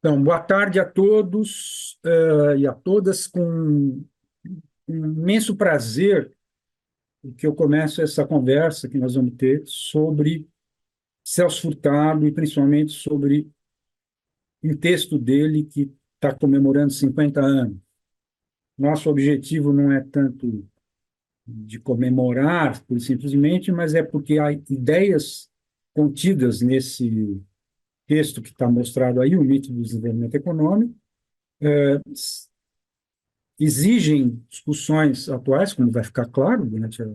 Então, boa tarde a todos e a todas. Com um imenso prazer que eu começo essa conversa que nós vamos ter sobre Celso Furtado e principalmente sobre um texto dele que está comemorando 50 anos. Nosso objetivo não é tanto de comemorar, por simplesmente, mas é porque há ideias contidas nesse texto que está mostrado aí, o mito do desenvolvimento econômico, exigem discussões atuais, como vai ficar claro durante a...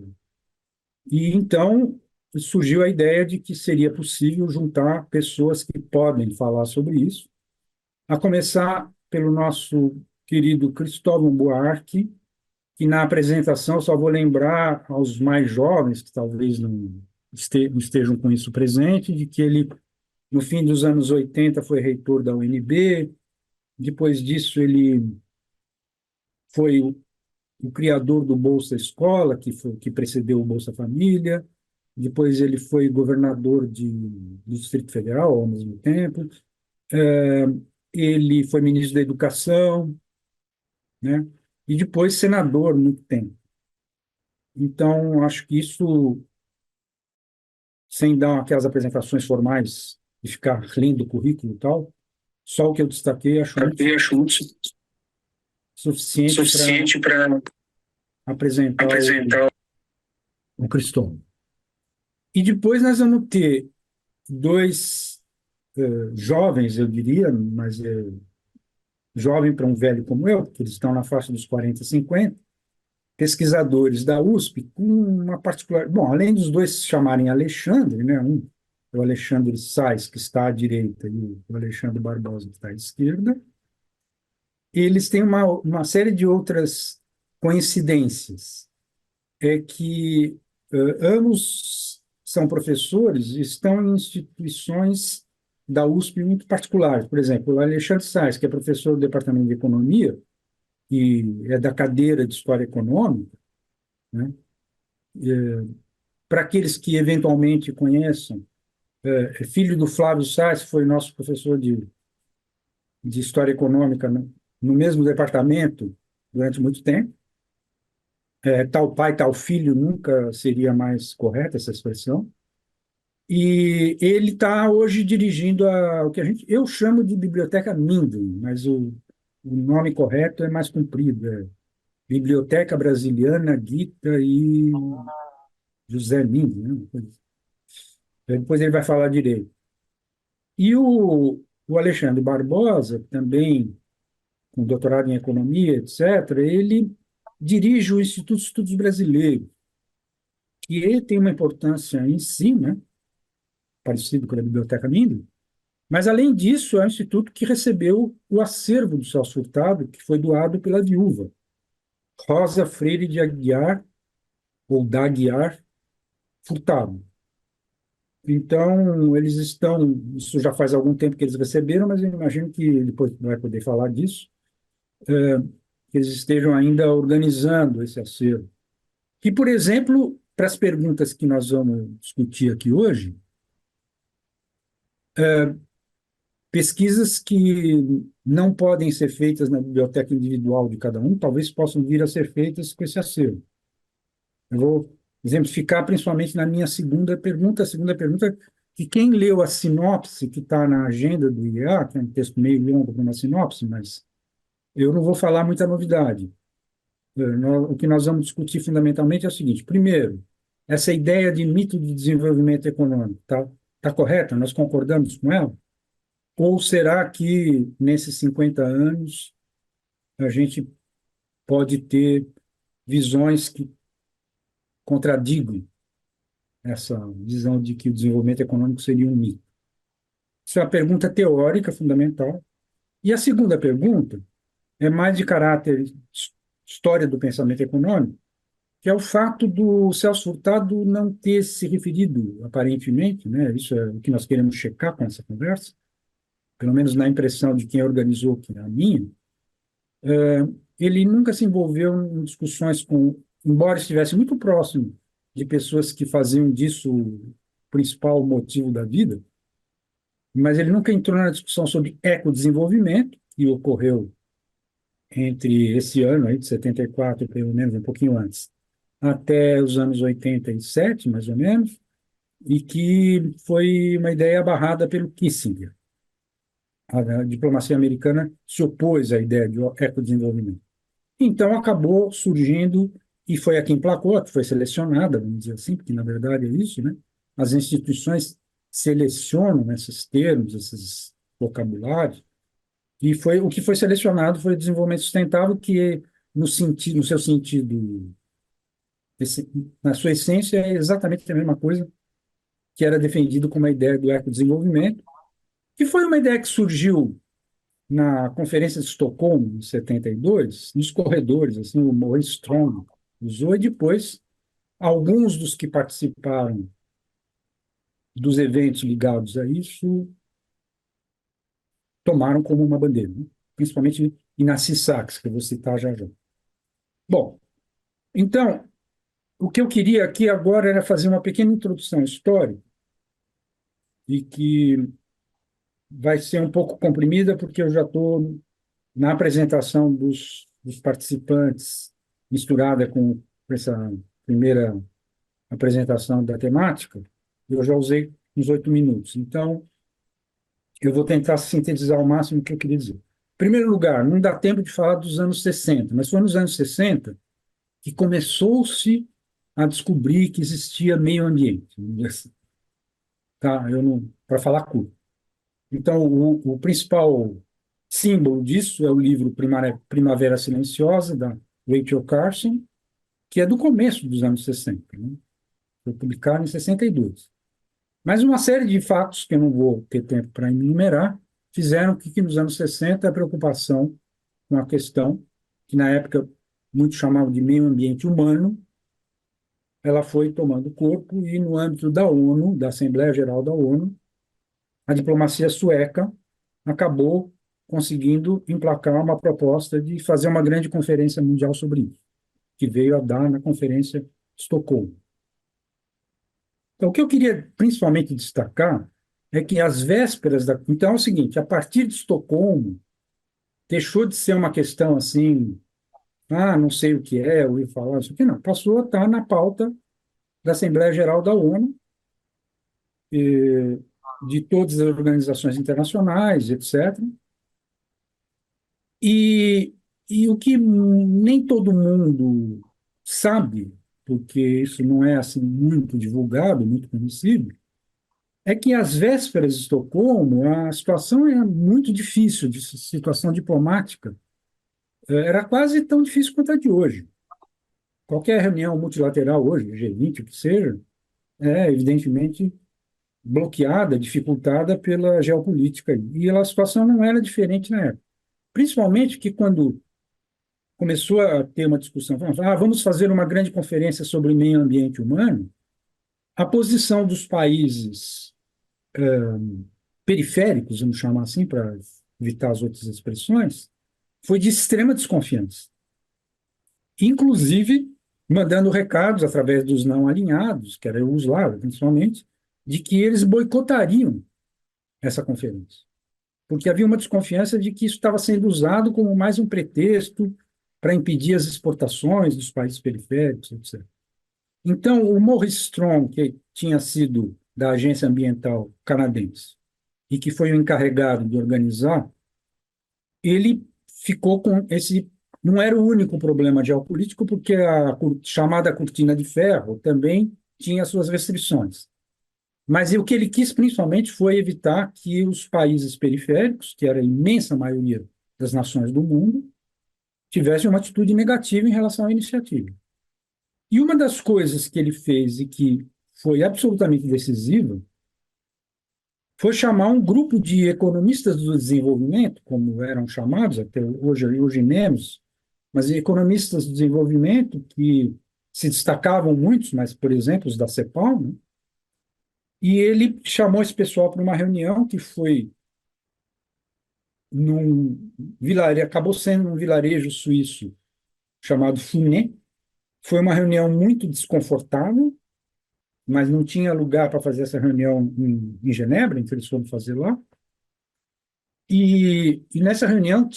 E então surgiu a ideia de que seria possível juntar pessoas que podem falar sobre isso, a começar pelo nosso querido Cristóvão Buarque, que na apresentação, só vou lembrar aos mais jovens, que talvez não estejam com isso presente, de que ele, no fim dos anos 80, foi reitor da UNB, depois disso ele foi o criador do Bolsa Escola, que precedeu o Bolsa Família, depois ele foi governador do Distrito Federal ao mesmo tempo, é, ele foi ministro da Educação, né? E depois senador muito tempo. Então, acho que isso, sem dar aquelas apresentações formais e ficar lendo o currículo e tal, só o que eu destaquei acho muito Eu acho muito suficiente para suficiente para apresentar apresentar. o Cristóvão. E depois nós vamos ter dois jovens, eu diria, mas jovem para um velho como eu, porque eles estão na faixa dos 40, 50, pesquisadores da USP, com uma particular... Bom, além dos dois se chamarem Alexandre, né, o Alexandre Sais, que está à direita, e o Alexandre Barbosa, que está à esquerda, eles têm uma série de outras coincidências. É que ambos são professores e estão em instituições da USP muito particulares. Por exemplo, o Alexandre Sais, que é professor do Departamento de Economia e é da cadeira de História Econômica, né? Para aqueles que eventualmente conheçam, é filho do Flávio Sais, que foi nosso professor de História Econômica no mesmo departamento durante muito tempo. Tal pai, tal filho, nunca seria mais correta essa expressão. E ele está hoje dirigindo o que eu chamo de Biblioteca Mindlin, mas o nome correto é mais comprido, é Biblioteca Brasiliana Gita e José Mindlin, né? Depois ele vai falar direito. E o Alexandre Barbosa, também com doutorado em economia, etc., ele dirige o Instituto de Estudos Brasileiros, que ele tem uma importância em si, né? Parecido com a Biblioteca Mindlin. Mas, além disso, é um instituto que recebeu o acervo do Celso Furtado, que foi doado pela viúva, Rosa Freire de Aguiar, ou da Aguiar Furtado. Então, eles estão, isso já faz algum tempo que eles receberam, mas eu imagino que depois vai poder falar disso, que eles estejam ainda organizando esse acervo. Que, por exemplo, para as perguntas que nós vamos discutir aqui hoje, pesquisas que não podem ser feitas na biblioteca individual de cada um, talvez possam vir a ser feitas com esse acervo. Eu vou exemplificar principalmente na minha segunda pergunta. A segunda pergunta é que quem leu a sinopse que está na agenda do IEA, que é um texto meio longo para uma sinopse, mas eu não vou falar muita novidade. O que nós vamos discutir fundamentalmente é o seguinte: primeiro, essa ideia de mito de desenvolvimento econômico, tá correta? Nós concordamos com ela? Ou será que, nesses 50 anos, a gente pode ter visões que contradigam essa visão de que o desenvolvimento econômico seria um mito? Isso é uma pergunta teórica fundamental. E a segunda pergunta é mais de caráter história do pensamento econômico, que é o fato do Celso Furtado não ter se referido, aparentemente, né, isso é o que nós queremos checar com essa conversa, pelo menos na impressão de quem organizou, que é a minha. Ele nunca se envolveu em discussões embora estivesse muito próximo de pessoas que faziam disso o principal motivo da vida, mas ele nunca entrou na discussão sobre ecodesenvolvimento, que ocorreu entre esse ano aí, de 74, pelo menos, um pouquinho antes, até os anos 87, mais ou menos, e que foi uma ideia barrada pelo Kissinger. A diplomacia americana se opôs à ideia de ecodesenvolvimento. Então, acabou surgindo, e foi a que emplacou, a que foi selecionada, vamos dizer assim, porque na verdade é isso, né? As instituições selecionam esses termos, esses vocabulários, e foi o que foi selecionado foi o desenvolvimento sustentável, que no sentido, no seu sentido, na sua essência, é exatamente a mesma coisa que era defendido como a ideia do ecodesenvolvimento, que foi uma ideia que surgiu na Conferência de Estocolmo, em 72, nos corredores, assim, o Maurice Strong usou, e depois alguns dos que participaram dos eventos ligados a isso tomaram como uma bandeira, né? Principalmente Inácio Sachs, que eu vou citar já já. Bom, então, o que eu queria aqui agora era fazer uma pequena introdução histórica e que vai ser um pouco comprimida, porque eu já estou na apresentação dos participantes, misturada com essa primeira apresentação da temática, eu já usei uns 8 minutos. Então, eu vou tentar sintetizar ao máximo o que eu queria dizer. Em primeiro lugar, não dá tempo de falar dos anos 60, mas foi nos anos 60 que começou-se a descobrir que existia meio ambiente. Tá? Eu não, para falar curto. Então, o principal símbolo disso é o livro Primavera Silenciosa, da Rachel Carson, que é do começo dos anos 60, né? Foi publicado em 62. Mas uma série de fatos, que eu não vou ter tempo para enumerar, fizeram que nos anos 60 a preocupação com a questão, que na época muitos chamavam de meio ambiente humano, ela foi tomando corpo e no âmbito da ONU, da Assembleia Geral da ONU, a diplomacia sueca acabou conseguindo emplacar uma proposta de fazer uma grande conferência mundial sobre isso, que veio a dar na Conferência de Estocolmo. Então, o que eu queria principalmente destacar é que às vésperas da. Então, é o seguinte: a partir de Estocolmo, deixou de ser uma questão assim, não sei o que é, ouvi falar, isso aqui, não. Passou a estar na pauta da Assembleia Geral da ONU, de todas as organizações internacionais, etc. E, e o que nem todo mundo sabe, porque isso não é assim muito divulgado, muito conhecido, é que às vésperas de Estocolmo a situação era muito difícil, de situação diplomática, era quase tão difícil quanto a de hoje. Qualquer reunião multilateral hoje, G20, o que seja, é evidentemente bloqueada, dificultada pela geopolítica. E a situação não era diferente na época. Principalmente que quando começou a ter uma discussão, vamos fazer uma grande conferência sobre meio ambiente humano, a posição dos países periféricos, vamos chamar assim, para evitar as outras expressões, foi de extrema desconfiança. Inclusive, mandando recados através dos não alinhados, que era os lá, principalmente, de que eles boicotariam essa conferência. Porque havia uma desconfiança de que isso estava sendo usado como mais um pretexto para impedir as exportações dos países periféricos, etc. Então, o Maurice Strong, que tinha sido da Agência Ambiental Canadense e que foi o encarregado de organizar, ele ficou com esse. Não era o único problema geopolítico, porque a chamada cortina de ferro também tinha suas restrições. Mas o que ele quis principalmente foi evitar que os países periféricos, que era a imensa maioria das nações do mundo, tivessem uma atitude negativa em relação à iniciativa. E uma das coisas que ele fez e que foi absolutamente decisiva foi chamar um grupo de economistas do desenvolvimento, como eram chamados, até hoje menos, mas economistas do desenvolvimento que se destacavam muitos, mas, por exemplo, os da CEPAL, né? E ele chamou esse pessoal para uma reunião que foi num vilarejo, acabou sendo um vilarejo suíço chamado Funé. Foi uma reunião muito desconfortável, mas não tinha lugar para fazer essa reunião em Genebra, então eles foram fazer lá. E nessa reunião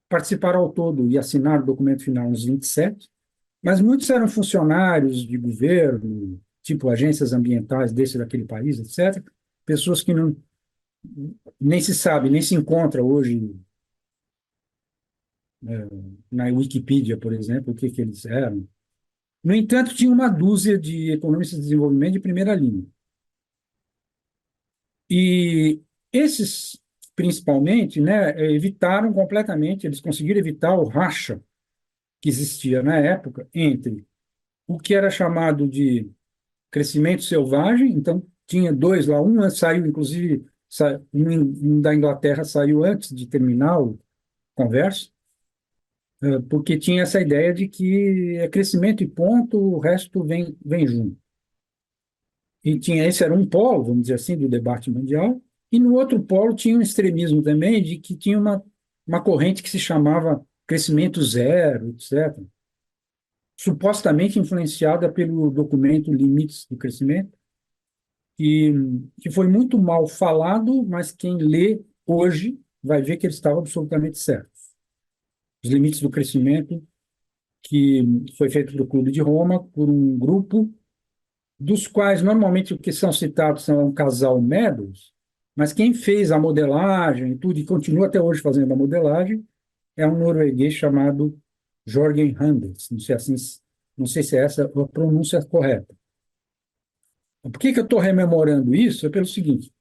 participaram ao todo e assinaram o documento final uns 27, mas muitos eram funcionários de governo, tipo agências ambientais desse daquele país, etc. Pessoas que não, nem se sabe, nem se encontra hoje na Wikipedia, por exemplo, o que que eles eram. No entanto, tinha uma dúzia de economistas de desenvolvimento de primeira linha. E esses, principalmente, né, evitaram completamente, eles conseguiram evitar o racha que existia na época entre o que era chamado de crescimento selvagem, então tinha dois lá, um saiu, inclusive, um da Inglaterra saiu antes de terminar o conversa, porque tinha essa ideia de que é crescimento e ponto, o resto vem junto. E tinha, esse era um polo, vamos dizer assim, do debate mundial, e no outro polo tinha um extremismo também, de que tinha uma corrente que se chamava crescimento zero, etc., supostamente influenciada pelo documento Limites do Crescimento, que, que foi muito mal falado, mas quem lê hoje vai ver que ele estava absolutamente certo. Os Limites do Crescimento, que foi feito pelo Clube de Roma, por um grupo dos quais normalmente o que são citados são um casal Meadows, mas quem fez a modelagem e tudo, e continua até hoje fazendo a modelagem, é um norueguês chamado Jorgen Anders. Não sei, assim, não sei se é essa a pronúncia correta. Por que que eu estou rememorando isso? É pelo seguinte.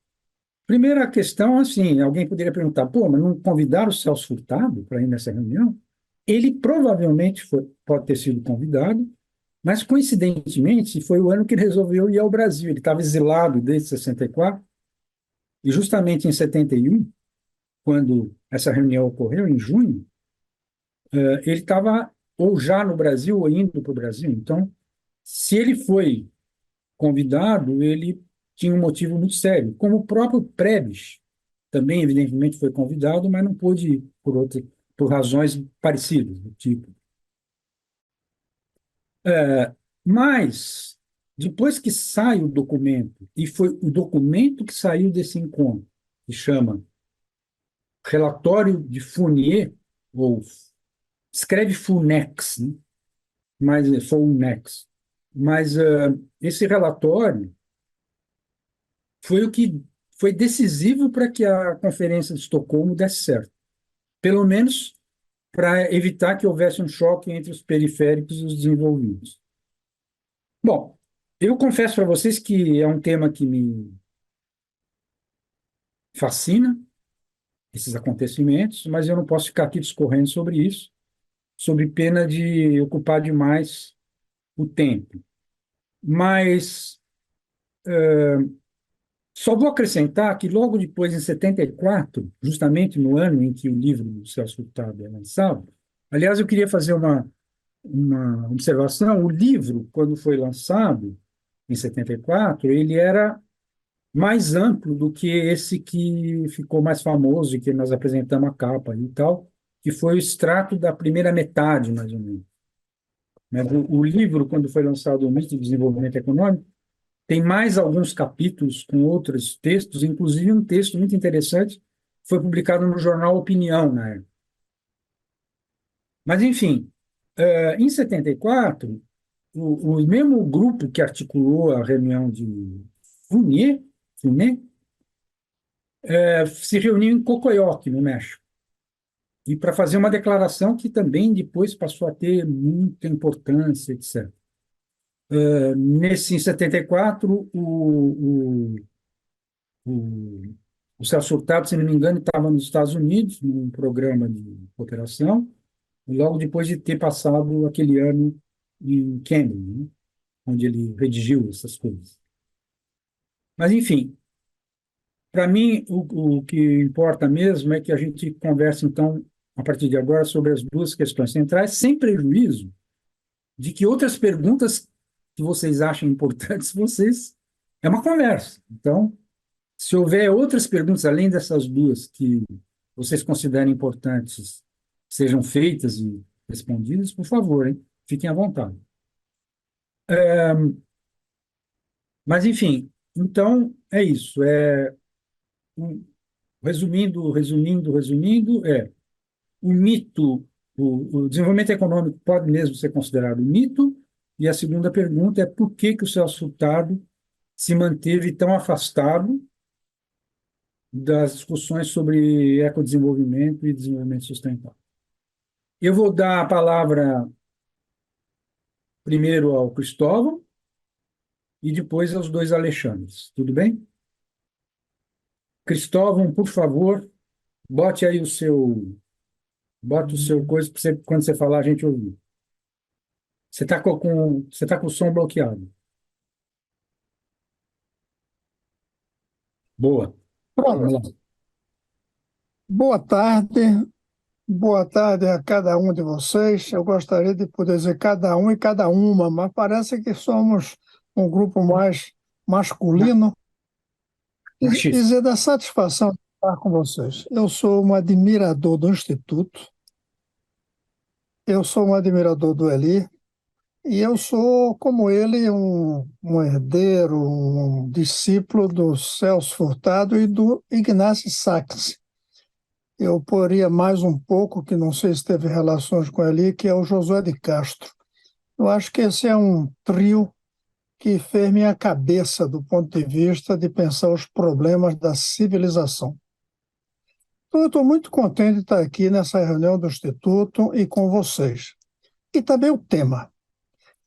Primeira questão, assim, alguém poderia perguntar, pô, mas não convidaram o Celso Furtado para ir nessa reunião? Ele provavelmente pode ter sido convidado, mas, coincidentemente, foi o ano que ele resolveu ir ao Brasil. Ele estava exilado desde 64, e justamente em 71, quando essa reunião ocorreu, em junho, ele estava ou já no Brasil ou indo para o Brasil. Então, se ele foi convidado, ele tinha um motivo muito sério. Como o próprio Prebisch também, evidentemente, foi convidado, mas não pôde ir por razões parecidas, do tipo. Mas, depois que sai o documento, e foi o documento que saiu desse encontro, que chama Relatório de Fournier, ou escreve FUNEX, né? Mas FUNEX. Mas esse relatório foi o que foi decisivo para que a Conferência de Estocolmo desse certo. Pelo menos para evitar que houvesse um choque entre os periféricos e os desenvolvidos. Bom, eu confesso para vocês que é um tema que me fascina, esses acontecimentos, mas eu não posso ficar aqui discorrendo sobre isso, sob pena de ocupar demais o tempo. Mas só vou acrescentar que logo depois, em 74, justamente no ano em que o livro do Celso Furtado é lançado, aliás, eu queria fazer uma observação, o livro, quando foi lançado, em 74, ele era mais amplo do que esse que ficou mais famoso e que nós apresentamos a capa e tal, que foi o extrato da primeira metade, mais ou menos. Né? O livro, quando foi lançado, o Mito do Desenvolvimento Econômico, tem mais alguns capítulos com outros textos, inclusive um texto muito interessante, foi publicado no jornal Opinião, na época. Mas, enfim, em 74, o mesmo grupo que articulou a reunião de Funet, se reuniu em Cocoyoc, no México, e para fazer uma declaração que também depois passou a ter muita importância, etc. Em 74, o, o Celso Furtado, se não me engano, estava nos Estados Unidos, num programa de cooperação, logo depois de ter passado aquele ano em Cambridge, né, onde ele redigiu essas coisas. Mas, enfim, para mim, o que importa mesmo é que a gente converse, então, a partir de agora, sobre as duas questões centrais, sem prejuízo de que outras perguntas que vocês acham importantes, vocês. É uma conversa. Então, se houver outras perguntas, além dessas duas, que vocês considerem importantes, sejam feitas e respondidas, por favor, hein? Fiquem à vontade. Mas, enfim, então é isso. Um- resumindo, o mito, o desenvolvimento econômico pode mesmo ser considerado um mito, e a segunda pergunta é por que que o Celso Furtado se manteve tão afastado das discussões sobre ecodesenvolvimento e desenvolvimento sustentável. Eu vou dar a palavra primeiro ao Cristóvão e depois aos dois Alexandres. Tudo bem? Cristóvão, por favor, bote aí bota o seu coisa para você, quando você falar, a gente ouvir. Você tá com o som bloqueado. Boa. Vamos Pronto. lá. Boa tarde, boa tarde a cada um de vocês. Eu gostaria de poder dizer cada um e cada uma, mas parece que somos um grupo mais Ma- masculino. Machista. Dizer da satisfação de estar com vocês. Eu sou um admirador do Instituto, eu sou um admirador do Eli, e eu sou, como ele, um herdeiro, um discípulo do Celso Furtado e do Ignacio Sachs. Eu poria mais um pouco, que não sei se teve relações com ele, que é o Josué de Castro. Eu acho que esse é um trio que fez minha cabeça do ponto de vista de pensar os problemas da civilização. Então, eu estou muito contente de estar aqui nessa reunião do Instituto e com vocês. E também o tema.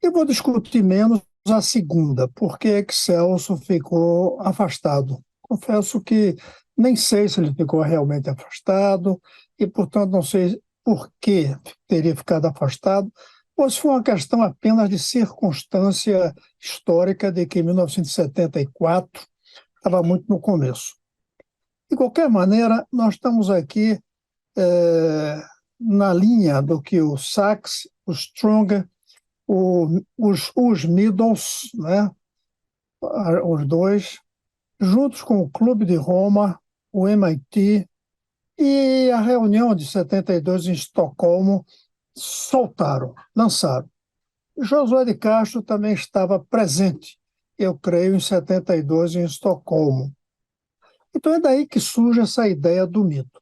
Eu vou discutir menos a segunda, porque é que Celso ficou afastado. Confesso que nem sei se ele ficou realmente afastado e, portanto, não sei por que teria ficado afastado, ou se foi uma questão apenas de circunstância histórica de que 1974 estava muito no começo. De qualquer maneira, nós estamos aqui na linha do que o Sachs, o Stronger, os Middles, né, os dois, juntos com o Clube de Roma, o MIT e a reunião de 72 em Estocolmo, soltaram, lançaram. Josué de Castro também estava presente, eu creio, em 72 em Estocolmo. Então é daí que surge essa ideia do mito.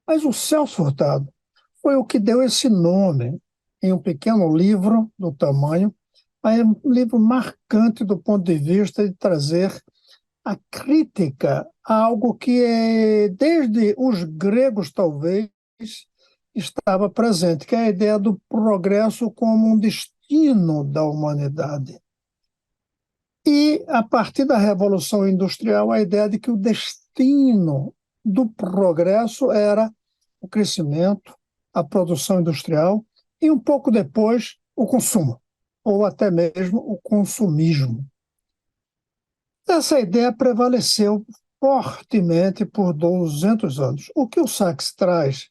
Mas o Celso Furtado foi o que deu esse nome em um pequeno livro do tamanho, mas é um livro marcante do ponto de vista de trazer a crítica a algo que desde os gregos talvez estava presente, que é a ideia do progresso como um destino da humanidade. E, a partir da Revolução Industrial, a ideia de que o destino do progresso era o crescimento, a produção industrial e, um pouco depois, o consumo, ou até mesmo o consumismo. Essa ideia prevaleceu fortemente por 200 anos. O que o Sachs traz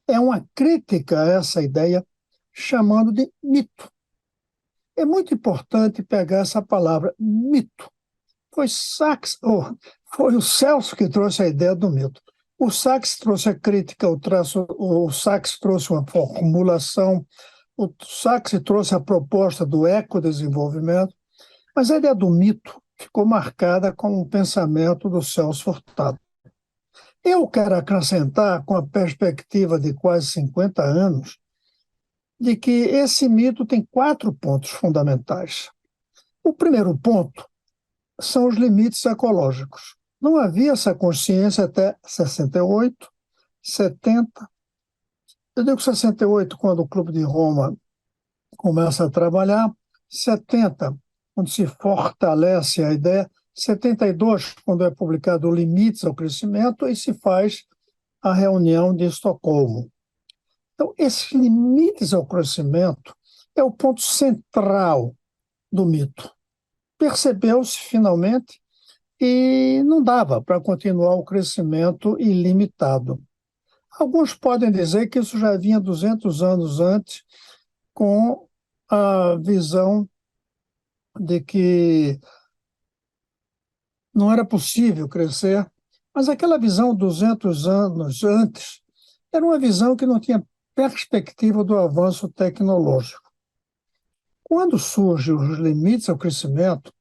é uma crítica a essa ideia, chamando de mito. É muito importante pegar essa palavra, mito. Foi Sachs, foi o Celso que trouxe a ideia do mito. O Sachs trouxe a crítica, o Sachs trouxe uma formulação, o Sachs trouxe a proposta do ecodesenvolvimento, mas a ideia do mito ficou marcada com o pensamento do Celso Furtado. Eu quero acrescentar, com a perspectiva de quase 50 anos, de que esse mito tem 4 pontos fundamentais. O primeiro ponto são os limites ecológicos. Não havia essa consciência até 68, 70. Eu digo 68 quando o Clube de Roma começa a trabalhar, 70 quando se fortalece a ideia, 72 quando é publicado Limites ao Crescimento e se faz a reunião de Estocolmo. Então, esses limites ao crescimento é o ponto central do mito. Percebeu-se finalmente e não dava para continuar o crescimento ilimitado. Alguns podem dizer que isso já vinha 200 anos antes, com a visão de que não era possível crescer, mas aquela visão 200 anos antes era uma visão que não tinha perspectiva do avanço tecnológico. Quando surgem os limites ao crescimento,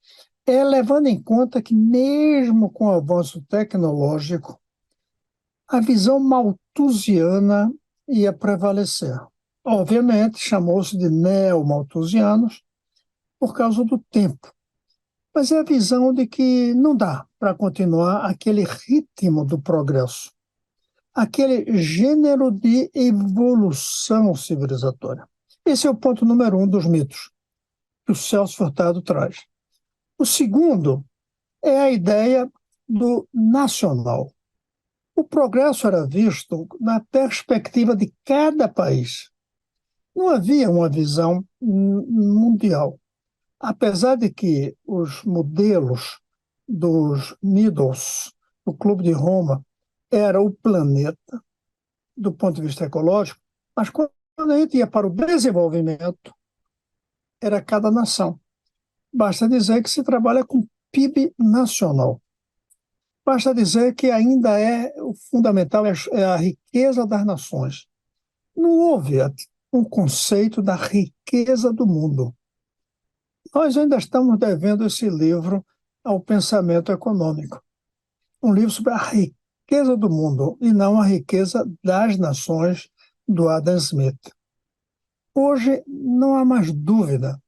é levando em conta que, mesmo com o avanço tecnológico, a visão malthusiana ia prevalecer. Obviamente, chamou-se de neo-malthusianos por causa do tempo, mas é a visão de que não dá para continuar aquele ritmo do progresso, aquele gênero de evolução civilizatória. Esse é o ponto número 1 dos mitos que o Celso Furtado traz. O segundo é a ideia do nacional. O progresso era visto na perspectiva de cada país. Não havia uma visão mundial. Apesar de que os modelos dos Middles, do Clube de Roma, era o planeta, do ponto de vista ecológico, mas quando a gente ia para o desenvolvimento, era cada nação. Basta dizer que se trabalha com PIB nacional. Basta dizer que ainda é o fundamental, é a riqueza das nações. Não houve um conceito da riqueza do mundo. Nós ainda estamos devendo esse livro ao pensamento econômico. Um livro sobre a riqueza do mundo e não a riqueza das nações, do Adam Smith. Hoje não há mais dúvida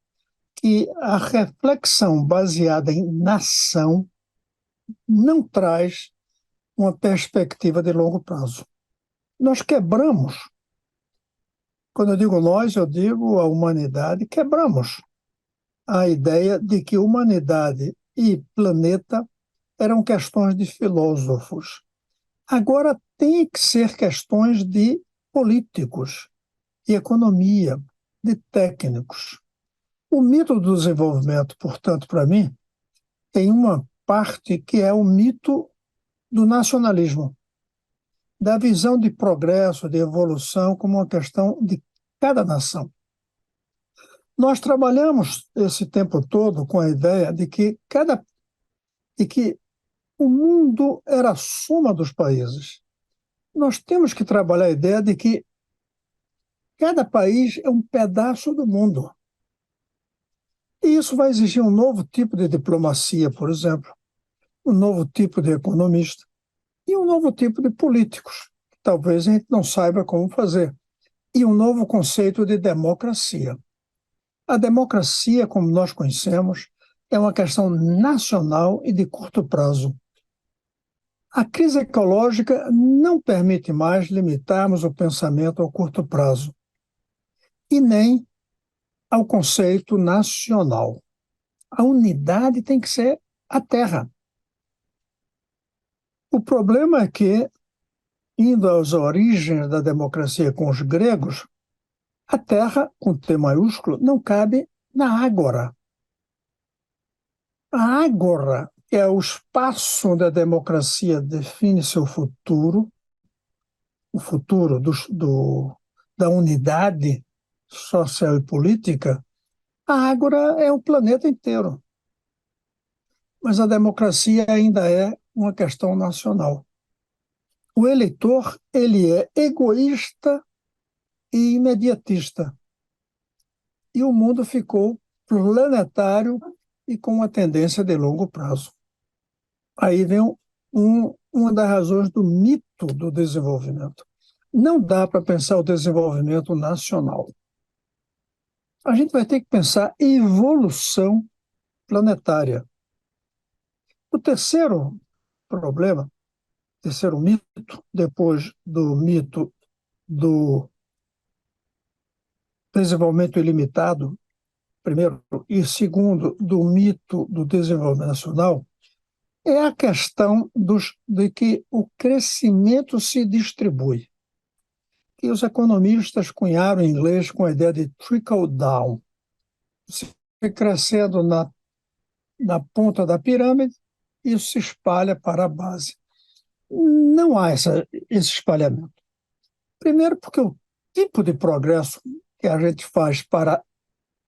que a reflexão baseada em nação não traz uma perspectiva de longo prazo. Nós quebramos, quando eu digo nós, eu digo a humanidade, quebramos a ideia de que humanidade e planeta eram questões de filósofos. Agora tem que ser questões de políticos, de economia, de técnicos. O mito do desenvolvimento, portanto, para mim, tem uma parte que é o mito do nacionalismo, da visão de progresso, de evolução como uma questão de cada nação. Nós trabalhamos esse tempo todo com a ideia de que o mundo era a soma dos países. Nós temos que trabalhar a ideia de que cada país é um pedaço do mundo. E isso vai exigir um novo tipo de diplomacia, por exemplo, um novo tipo de economista e um novo tipo de políticos, que talvez a gente não saiba como fazer, e um novo conceito de democracia. A democracia, como nós conhecemos, é uma questão nacional e de curto prazo. A crise ecológica não permite mais limitarmos o pensamento ao curto prazo e nem ao conceito nacional. A unidade tem que ser a terra. O problema é que, indo às origens da democracia com os gregos, a terra, com T maiúsculo, não cabe na ágora. A ágora é o espaço onde a democracia define seu futuro, o futuro da unidade social e política. A ágora é o planeta inteiro. Mas a democracia ainda é uma questão nacional. O eleitor, ele é egoísta e imediatista. E o mundo ficou planetário e com uma tendência de longo prazo. Aí vem uma das razões do mito do desenvolvimento. Não dá para pensar o desenvolvimento nacional. A gente vai ter que pensar evolução planetária. O terceiro problema, terceiro mito, depois do mito do desenvolvimento ilimitado, primeiro, e segundo, do mito do desenvolvimento nacional, é a questão de que o crescimento se distribui. E os economistas cunharam em inglês com a ideia de trickle down. Você vai crescendo na ponta da pirâmide, isso se espalha para a base. Não há esse espalhamento. Primeiro, porque o tipo de progresso que a gente faz para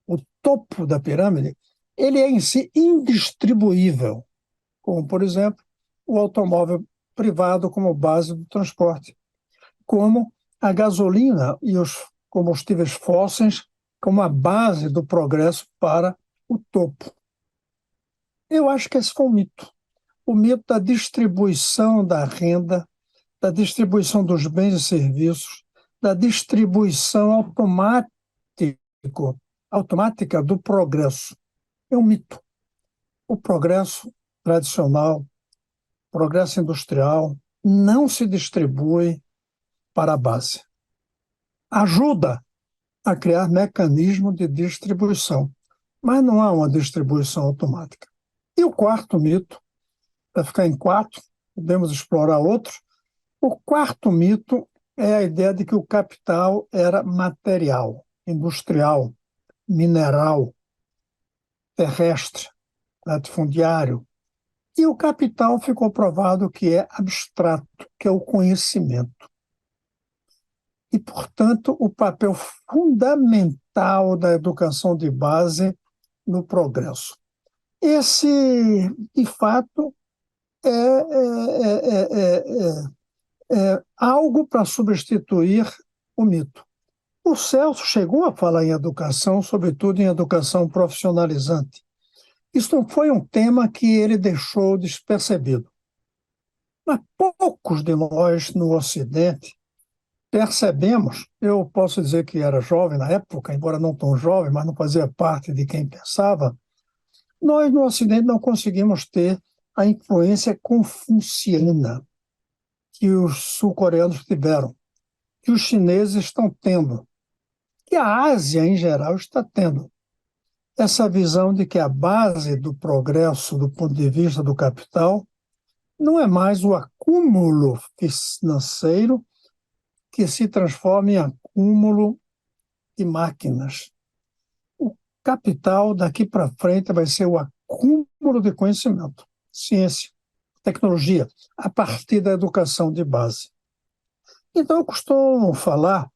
o topo da pirâmide, ele é em si indistribuível, como, por exemplo, o automóvel privado como base do transporte, como a gasolina e os combustíveis fósseis como a base do progresso para o topo. Eu acho que esse foi um mito. O mito da distribuição da renda, da distribuição dos bens e serviços, da distribuição automática do progresso. É um mito. O progresso tradicional, progresso industrial, não se distribui para a base. Ajuda a criar mecanismos de distribuição, mas não há uma distribuição automática. E o quarto mito, para ficar em quatro, podemos explorar outros. O quarto mito é a ideia de que o capital era material, industrial, mineral, terrestre, latifundiário. E o capital ficou provado que é abstrato, que é o conhecimento. E, portanto, o papel fundamental da educação de base no progresso. Esse, de fato, é algo para substituir o mito. O Celso chegou a falar em educação, sobretudo em educação profissionalizante. Isso não foi um tema que ele deixou despercebido. Mas poucos de nós no Ocidente percebemos, eu posso dizer que era jovem na época, embora não tão jovem, mas não fazia parte de quem pensava, nós no Ocidente não conseguimos ter a influência confuciana que os sul-coreanos tiveram, que os chineses estão tendo, que a Ásia em geral está tendo. Essa visão de que a base do progresso, do ponto de vista do capital, não é mais o acúmulo financeiro que se transforma em acúmulo de máquinas. O capital daqui para frente vai ser o acúmulo de conhecimento, ciência, tecnologia, a partir da educação de base. Então, eu costumo falar,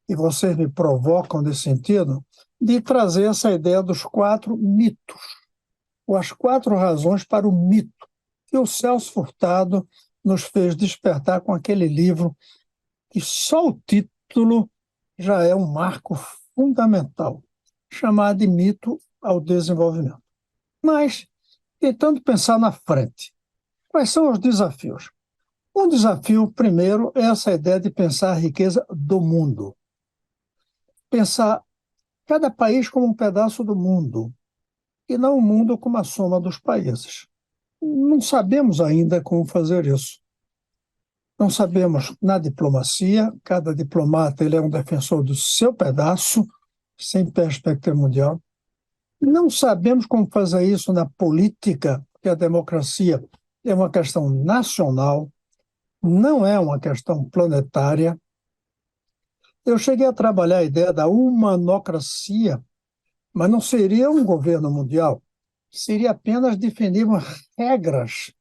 e vocês me provocam nesse sentido, de trazer essa ideia dos 4 mitos, ou as 4 razões para o mito, que o Celso Furtado nos fez despertar com aquele livro, que só o título já é um marco fundamental, chamado de Mito ao Desenvolvimento. Mas, tentando pensar na frente, quais são os desafios? Um desafio, primeiro, é essa ideia de pensar a riqueza do mundo. Pensar cada país como um pedaço do mundo, e não o mundo como a soma dos países. Não sabemos ainda como fazer isso. Não sabemos na diplomacia, cada diplomata ele é um defensor do seu pedaço, sem perspectiva mundial. Não sabemos como fazer isso na política, porque a democracia é uma questão nacional, não é uma questão planetária. Eu cheguei a trabalhar a ideia da humanocracia, mas não seria um governo mundial, seria apenas definir regras,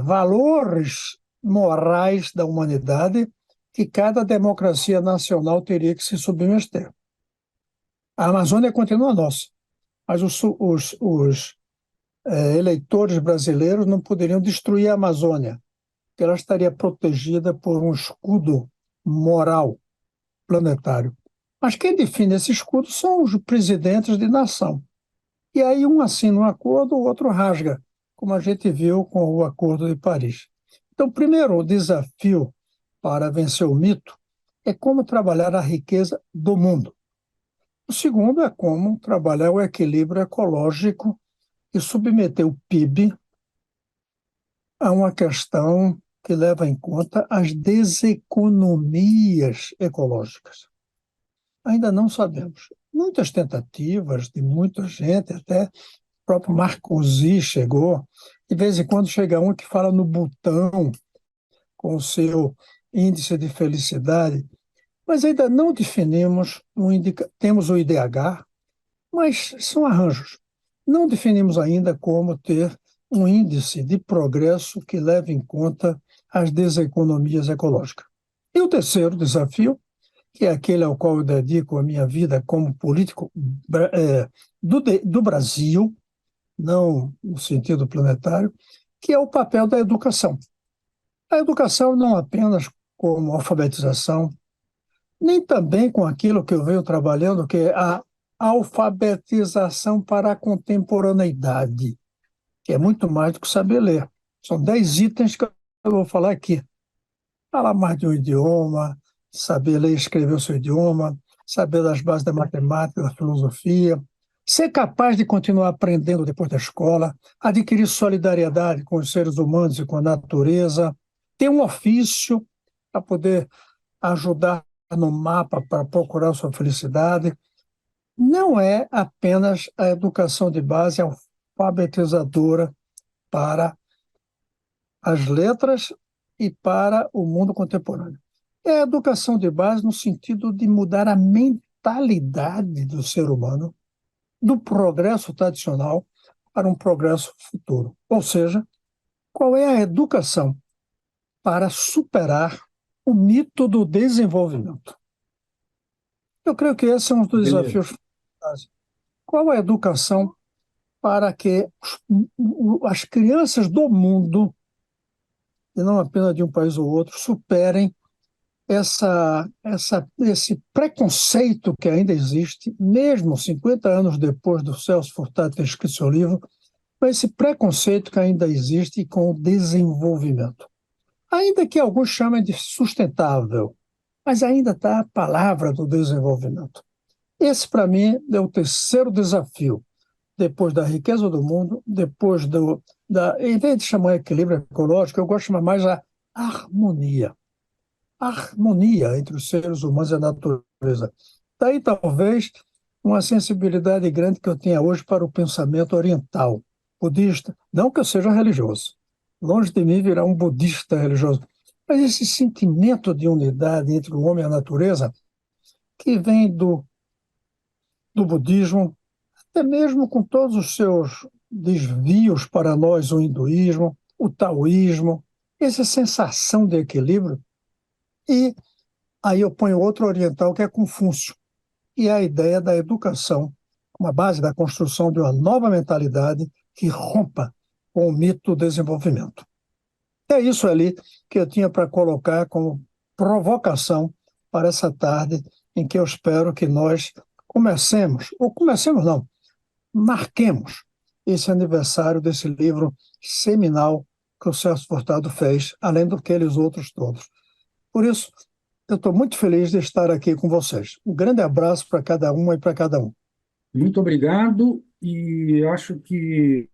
valores morais da humanidade que cada democracia nacional teria que se submeter. A Amazônia continua nossa, mas os eleitores brasileiros não poderiam destruir a Amazônia, porque ela estaria protegida por um escudo moral planetário. Mas quem define esse escudo são os presidentes de nação. E aí um assina um acordo, o outro rasga, como a gente viu com o Acordo de Paris. Então, primeiro, o desafio para vencer o mito é como trabalhar a riqueza do mundo. O segundo é como trabalhar o equilíbrio ecológico e submeter o PIB a uma questão que leva em conta as deseconomias ecológicas. Ainda não sabemos. Muitas tentativas de muita gente, até o próprio Marcosi chegou, de vez em quando chega um que fala no Butão, com o seu índice de felicidade, mas ainda não definimos, temos o IDH, mas são arranjos. Não definimos ainda como ter um índice de progresso que leve em conta as deseconomias ecológicas. E o terceiro desafio, que é aquele ao qual eu dedico a minha vida como político do Brasil, não no sentido planetário, que é o papel da educação. A educação não apenas como alfabetização, nem também com aquilo que eu venho trabalhando, que é a alfabetização para a contemporaneidade. que é muito mais do que saber ler. São 10 itens que eu vou falar aqui. Falar mais de um idioma, saber ler e escrever o seu idioma, saber das bases da matemática, da filosofia, ser capaz de continuar aprendendo depois da escola, adquirir solidariedade com os seres humanos e com a natureza, ter um ofício para poder ajudar no mapa para procurar sua felicidade. Não é apenas a educação de base alfabetizadora para as letras e para o mundo contemporâneo. É a educação de base no sentido de mudar a mentalidade do ser humano do progresso tradicional para um progresso futuro. Ou seja, qual é a educação para superar o mito do desenvolvimento? Eu creio que esse é um dos Beleza. desafios fundamentais. Qual a educação para que as crianças do mundo, e não apenas de um país ou outro, superem esse preconceito que ainda existe, mesmo 50 anos depois do Celso Furtado ter escrito seu livro, esse preconceito que ainda existe com o desenvolvimento. Ainda que alguns chamem de sustentável, mas ainda está a palavra do desenvolvimento. Esse, para mim, é o terceiro desafio, depois da riqueza do mundo, depois em vez de chamar equilíbrio ecológico, eu gosto de chamar mais a harmonia. A harmonia entre os seres humanos e a natureza. Daí, talvez, uma sensibilidade grande que eu tenha hoje para o pensamento oriental, budista. Não que eu seja religioso. Longe de mim virar um budista religioso. Mas esse sentimento de unidade entre o homem e a natureza, que vem do budismo, até mesmo com todos os seus desvios para nós, o hinduísmo, o taoísmo, essa sensação de equilíbrio. E aí eu ponho outro oriental, que é Confúcio, e é a ideia da educação, uma base da construção de uma nova mentalidade que rompa com o mito do desenvolvimento. É isso ali que eu tinha para colocar como provocação para essa tarde, em que eu espero que nós comecemos não, marquemos esse aniversário desse livro seminal que o Celso Furtado fez, além daqueles outros todos. Por isso, eu estou muito feliz de estar aqui com vocês. Um grande abraço para cada uma e para cada um. Muito obrigado, e acho que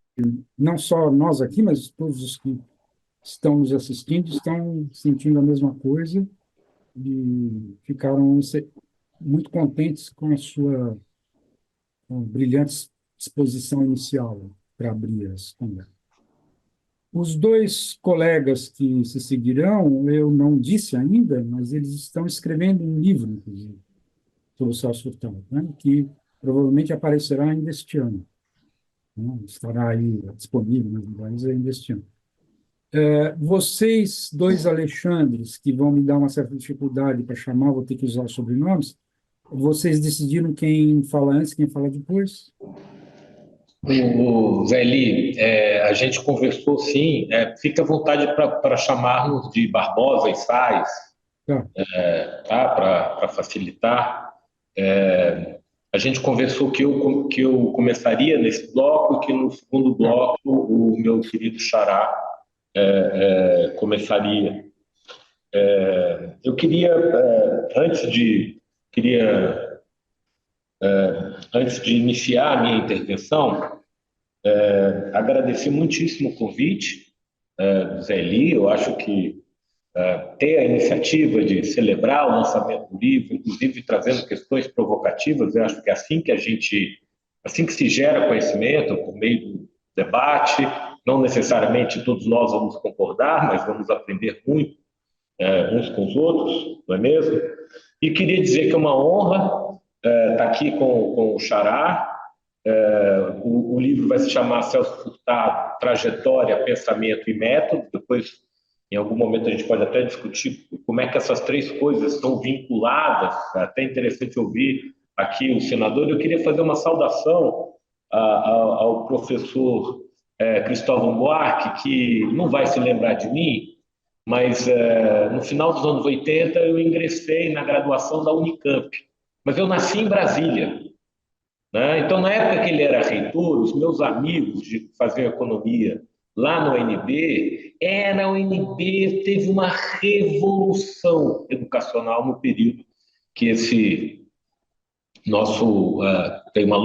não só nós aqui, mas todos os que estão nos assistindo estão sentindo a mesma coisa e ficaram muito contentes com a sua brilhante exposição inicial para abrir as conversas. Os dois colegas que se seguirão, eu não disse ainda, mas eles estão escrevendo um livro, inclusive, sobre o Celso Furtado, né, que provavelmente aparecerá ainda este ano, né, estará aí disponível nas lugares ainda este ano. Vocês, dois Alexandres, que vão me dar uma certa dificuldade para chamar, vou ter que usar sobrenomes, vocês decidiram quem fala antes, quem fala depois? O Zé a gente conversou sim, fica à vontade para chamarmos de Barbosa e Sais, Tá. tá? Para facilitar. A gente conversou que eu começaria nesse bloco e que no segundo bloco o meu querido Xará começaria. Eu queria, antes de iniciar a minha intervenção, agradecer muitíssimo o convite do Zé Eli. Eu acho que ter a iniciativa de celebrar o lançamento do livro, inclusive trazendo questões provocativas, eu acho que é assim que se gera conhecimento, por meio do debate. Não necessariamente todos nós vamos concordar, mas vamos aprender muito uns com os outros, não é mesmo? E queria dizer que é uma honra estar aqui com o Xará. O livro vai se chamar Celso Furtado, Trajetória, Pensamento e Método. Depois, em algum momento, a gente pode até discutir como é que essas três coisas estão vinculadas. É até interessante ouvir aqui o senador. Eu queria fazer uma saudação ao professor Cristóvão Buarque, que não vai se lembrar de mim, mas no final dos anos 80 eu ingressei na graduação da Unicamp. Mas eu nasci em Brasília. né? Então, na época que ele era reitor, os meus amigos de fazer economia lá no UNB, o UNB teve uma revolução educacional no período que esse nosso teve uma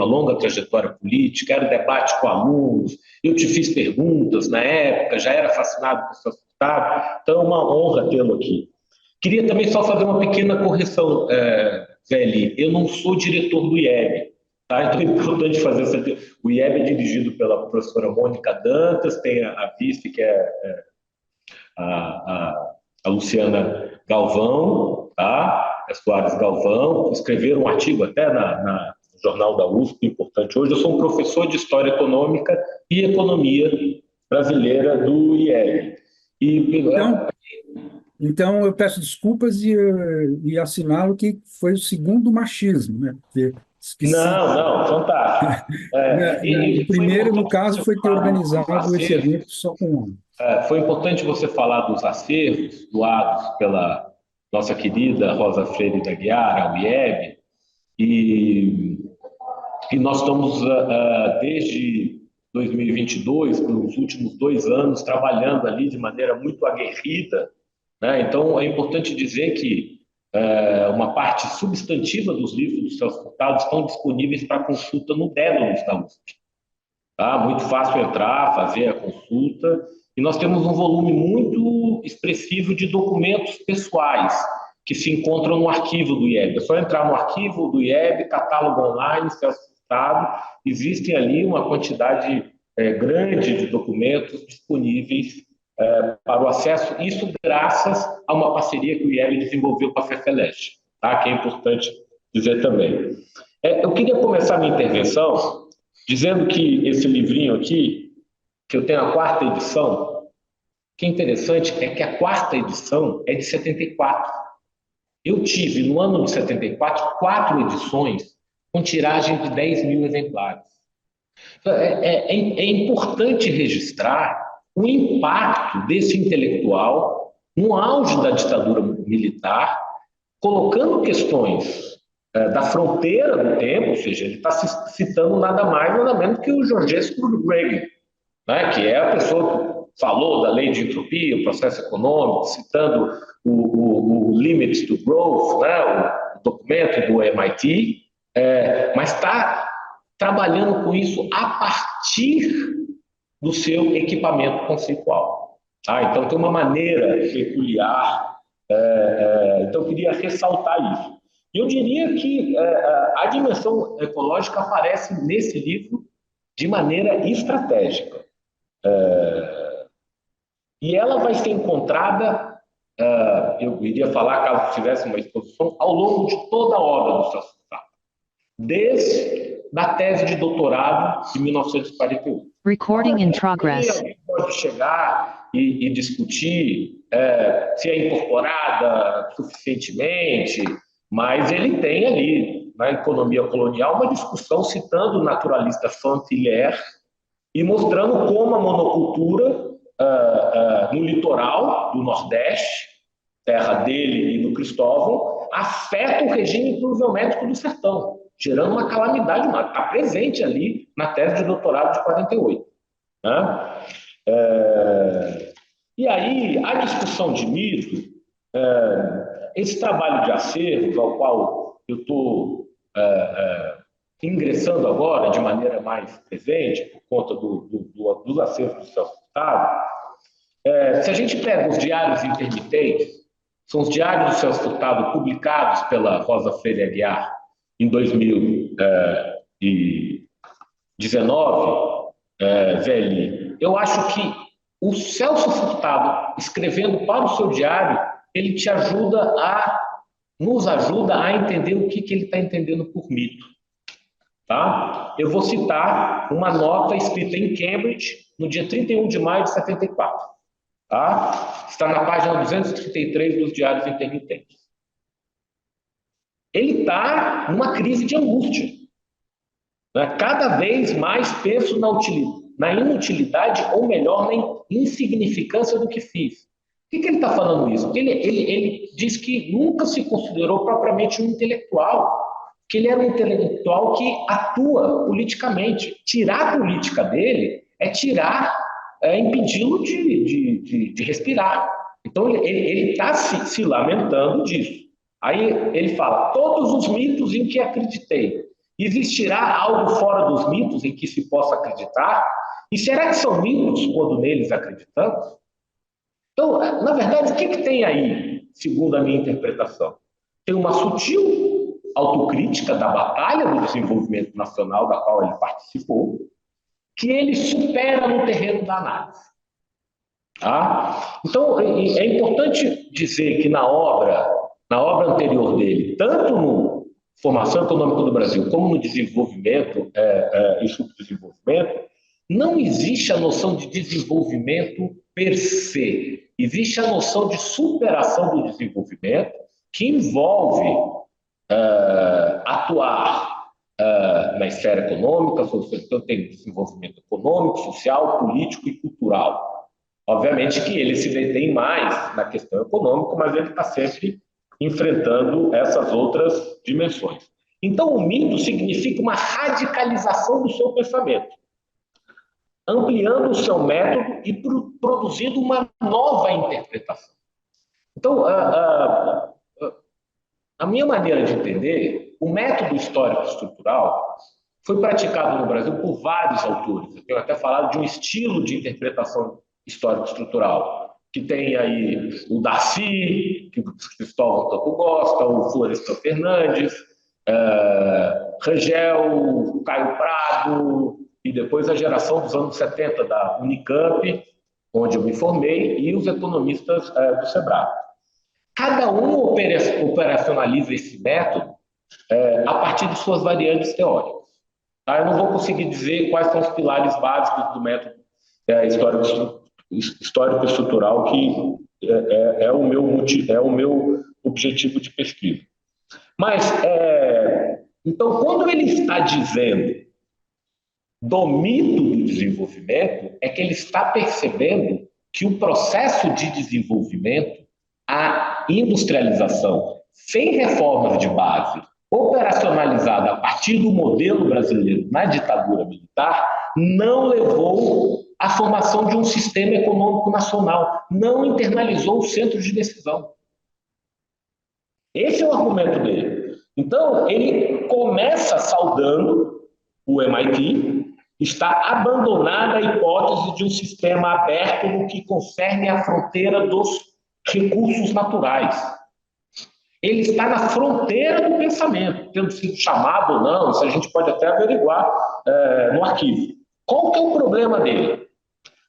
longa trajetória política, era debate com alunos, eu te fiz perguntas na época, já era fascinado por seu resultado, então é uma honra tê-lo aqui. Queria também só fazer uma pequena correção, Velho, eu não sou diretor do IEB, tá? Então é importante fazer essa... O IEB é dirigido pela professora Mônica Dantas, tem a vice, que é a Luciana Galvão, tá? Soares Galvão, escreveram um artigo até no Jornal da USP, importante hoje. Eu sou um professor de História Econômica e Economia Brasileira do IEB. Então, eu peço desculpas e assinalo que foi o segundo machismo, né? Porque esqueci. Não, fantástico. O primeiro, no caso, foi ter organizado esse evento só com homens. Foi importante você falar dos acervos doados pela nossa querida Rosa Freire da Guiar, ao IEB, e nós estamos, desde 2022, nos últimos 2 anos, trabalhando ali de maneira muito aguerrida, né? Então, é importante dizer que uma parte substantiva dos livros dos Celso Furtado estão disponíveis para consulta no Dédalus da USP. Tá? Muito fácil entrar, fazer a consulta. E nós temos um volume muito expressivo de documentos pessoais que se encontram no arquivo do IEB. É só entrar no arquivo do IEB, catálogo online, Celso Furtado. Existem ali uma quantidade grande de documentos disponíveis para o acesso. Isso graças a uma parceria que o IEB desenvolveu com a FEFELESH, tá? Que é importante dizer também. Eu queria começar minha intervenção dizendo que esse livrinho aqui, que eu tenho a 4ª edição, o que é interessante é que a 4ª edição é de 74. Eu tive, no ano de 74, 4 edições com tiragem de 10 mil exemplares. É importante registrar o impacto desse intelectual no auge da ditadura militar, colocando questões da fronteira do tempo, ou seja, ele está citando nada mais, nada menos que o Georges Reagan, né, que é a pessoa que falou da lei de entropia, o processo econômico, citando o Limits to Growth, né, o documento do MIT, mas está trabalhando com isso a partir do seu equipamento conceitual. Tá? Então, tem uma maneira peculiar. Então, eu queria ressaltar isso. E eu diria que a dimensão ecológica aparece nesse livro de maneira estratégica. E ela vai ser encontrada, eu iria falar, caso tivesse uma exposição, ao longo de toda a obra do Celso Furtado, desde a tese de doutorado de 1948. Recording in progress. Alguém pode chegar e discutir se é incorporada suficientemente, mas ele tem ali, na economia colonial, uma discussão citando o naturalista Saint-Hilaire e mostrando como a monocultura no litoral do Nordeste, terra dele e do Cristóvão, afeta o regime pluviométrico do sertão, gerando uma calamidade humana. Está presente ali na tese de doutorado de 48. Né? E aí, a discussão de mito, esse trabalho de acervos, ao qual eu estou ingressando agora de maneira mais presente, por conta dos acervos do Celso Furtado, se a gente pega os diários intermitentes, são os diários do Celso Furtado publicados pela Rosa Freire Aguiar em 2019, velho, eu acho que o Celso Furtado, escrevendo para o seu diário, ele nos ajuda a entender o que ele está entendendo por mito. Tá? Eu vou citar uma nota escrita em Cambridge, no dia 31 de maio de 74. Tá? Está na página 233 dos Diários Intermitentes. Ele está numa crise de angústia. Né? Cada vez mais penso na inutilidade, ou melhor, na insignificância do que fiz. Por que ele está falando isso? Porque ele diz que nunca se considerou propriamente um intelectual. que ele era um intelectual que atua politicamente. Tirar a política dele é impedi-lo de respirar. Então, ele está se lamentando disso. Aí ele fala, todos os mitos em que acreditei. Existirá algo fora dos mitos em que se possa acreditar? E será que são mitos quando neles acreditamos? Então, na verdade, o que tem aí, segundo a minha interpretação? Tem uma sutil autocrítica da batalha do desenvolvimento nacional da qual ele participou, que ele supera no terreno da análise. Tá? Então, é importante dizer que na obra anterior dele, tanto no Formação Econômica do Brasil, como no Desenvolvimento e Subdesenvolvimento, não existe a noção de desenvolvimento per se. Existe a noção de superação do desenvolvimento, que envolve atuar na esfera econômica, então tem desenvolvimento econômico, social, político e cultural. Obviamente que ele se detém mais na questão econômica, mas ele está sempre enfrentando essas outras dimensões. Então, o mito significa uma radicalização do seu pensamento, ampliando o seu método e produzindo uma nova interpretação. Então, a minha maneira de entender, o método histórico estrutural foi praticado no Brasil por vários autores. Eu tenho até falado de um estilo de interpretação histórico-estrutural, que tem aí o Darcy, que o Cristóvão tanto gosta, o Florestan Fernandes, Rangel, Caio Prado, e depois a geração dos anos 70 da Unicamp, onde eu me formei, e os economistas do SEBRAE. Cada um operacionaliza esse método a partir de suas variantes teóricas. Tá? Eu não vou conseguir dizer quais são os pilares básicos do método histórico-estrutural, que é o meu objetivo de pesquisa. Mas, então, quando ele está dizendo do mito do desenvolvimento, é que ele está percebendo que o processo de desenvolvimento, a industrialização, sem reformas de base, operacionalizada a partir do modelo brasileiro na ditadura militar, não levou à formação de um sistema econômico nacional, não internalizou o centro de decisão. Esse é o argumento dele. Então, ele começa saudando o MIT, está abandonada a hipótese de um sistema aberto no que concerne a fronteira dos recursos naturais. Ele está na fronteira do pensamento, tendo sido chamado ou não, isso a gente pode até averiguar no arquivo. Qual que é o problema dele?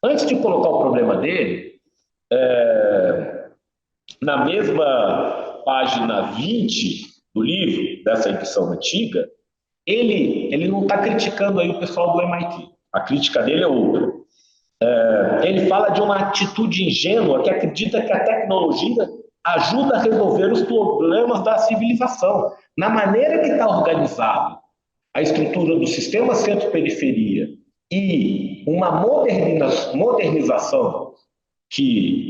Antes de colocar o problema dele, na mesma página 20 do livro, dessa edição antiga, ele não está criticando aí o pessoal do MIT. A crítica dele é outra. Ele fala de uma atitude ingênua que acredita que a tecnologia ajuda a resolver os problemas da civilização. Na maneira que está organizado a estrutura do sistema centro-periferia e uma modernização que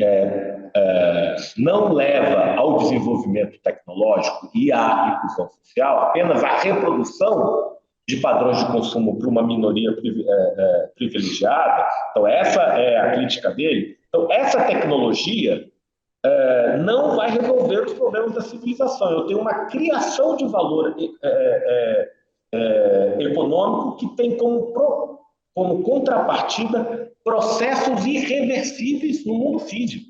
não leva ao desenvolvimento tecnológico e à inclusão social, apenas à reprodução de padrões de consumo para uma minoria privilegiada. Então, essa é a crítica dele. Então, essa tecnologia não vai resolver os problemas da civilização. Eu tenho uma criação de valor econômico que tem como contrapartida processos irreversíveis no mundo físico.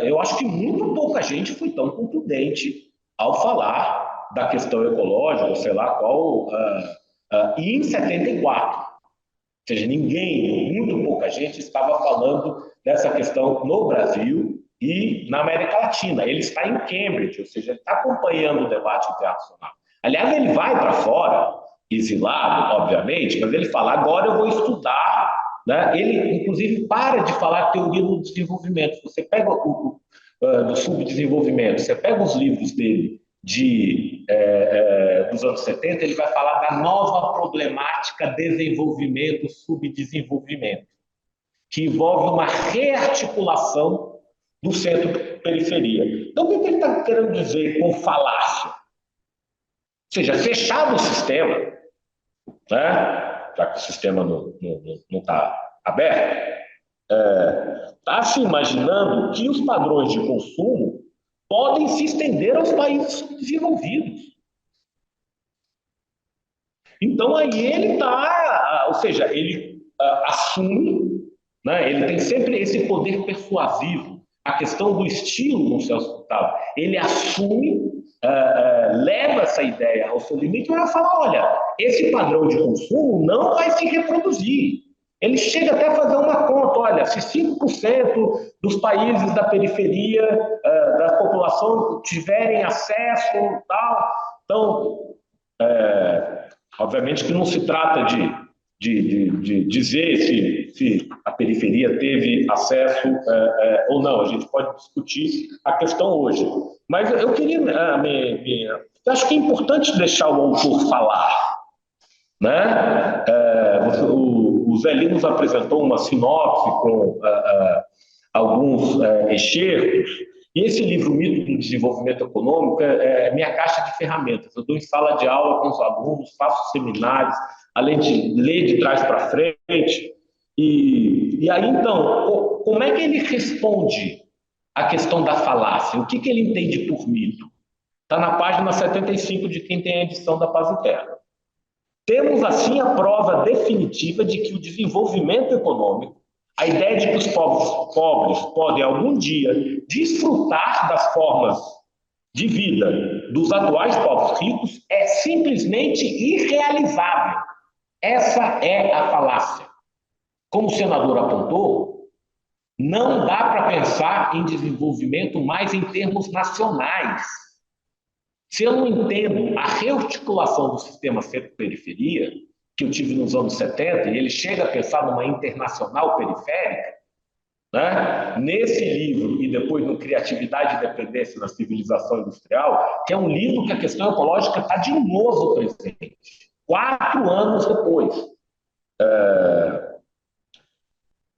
Eu acho que muito pouca gente foi tão contundente ao falar da questão ecológica, sei lá qual, e em 74. Ou seja, muito pouca gente estava falando dessa questão no Brasil e na América Latina. Ele está em Cambridge, ou seja, ele está acompanhando o debate internacional. Aliás, ele vai para fora, exilado, obviamente, mas ele fala, agora eu vou estudar, né? Ele, inclusive, para de falar teoria do desenvolvimento. Você pega do subdesenvolvimento, você pega os livros dele dos anos 70, ele vai falar da nova problemática desenvolvimento-subdesenvolvimento, que envolve uma rearticulação do centro-periferia. Então, o que ele está querendo dizer com falácia? seja, fechado o sistema, né? Já que o sistema não está aberto, está se imaginando que os padrões de consumo podem se estender aos países subdesenvolvidos. Então, aí ele está, ou seja, ele assume, né? Ele tem sempre esse poder persuasivo. A questão do estilo no seu hospital, ele assume, leva essa ideia ao seu limite e vai falar, olha, esse padrão de consumo não vai se reproduzir. Ele chega até a fazer uma conta, olha, se 5% dos países da periferia da população tiverem acesso, tal, então, obviamente que não se trata de dizer se a periferia teve acesso ou não, a gente pode discutir a questão hoje. Mas eu queria, acho que é importante deixar o autor falar, né? O Zé Lins nos apresentou uma sinopse com alguns excertos, e esse livro, Mito do Desenvolvimento Econômico, é minha caixa de ferramentas. Eu dou em sala de aula com os alunos, faço seminários, além de ler de trás para frente. E aí, então, como é que ele responde à questão da falácia? O que ele entende por mito? Está na página 75 de quem tem a edição da Paz e Terra. Temos, assim, a prova definitiva de que o desenvolvimento econômico, a ideia de que os povos pobres podem, algum dia, desfrutar das formas de vida dos atuais povos ricos, é simplesmente irrealizável. Essa é a falácia. Como o senador apontou, não dá para pensar em desenvolvimento mais em termos nacionais. Se eu não entendo a rearticulação do sistema centro-periferia, que eu tive nos anos 70, e ele chega a pensar numa internacional periférica, né? Nesse livro, e depois no Criatividade e Dependência na Civilização Industrial, que é um livro que a questão ecológica está de novo presente, 4 anos depois.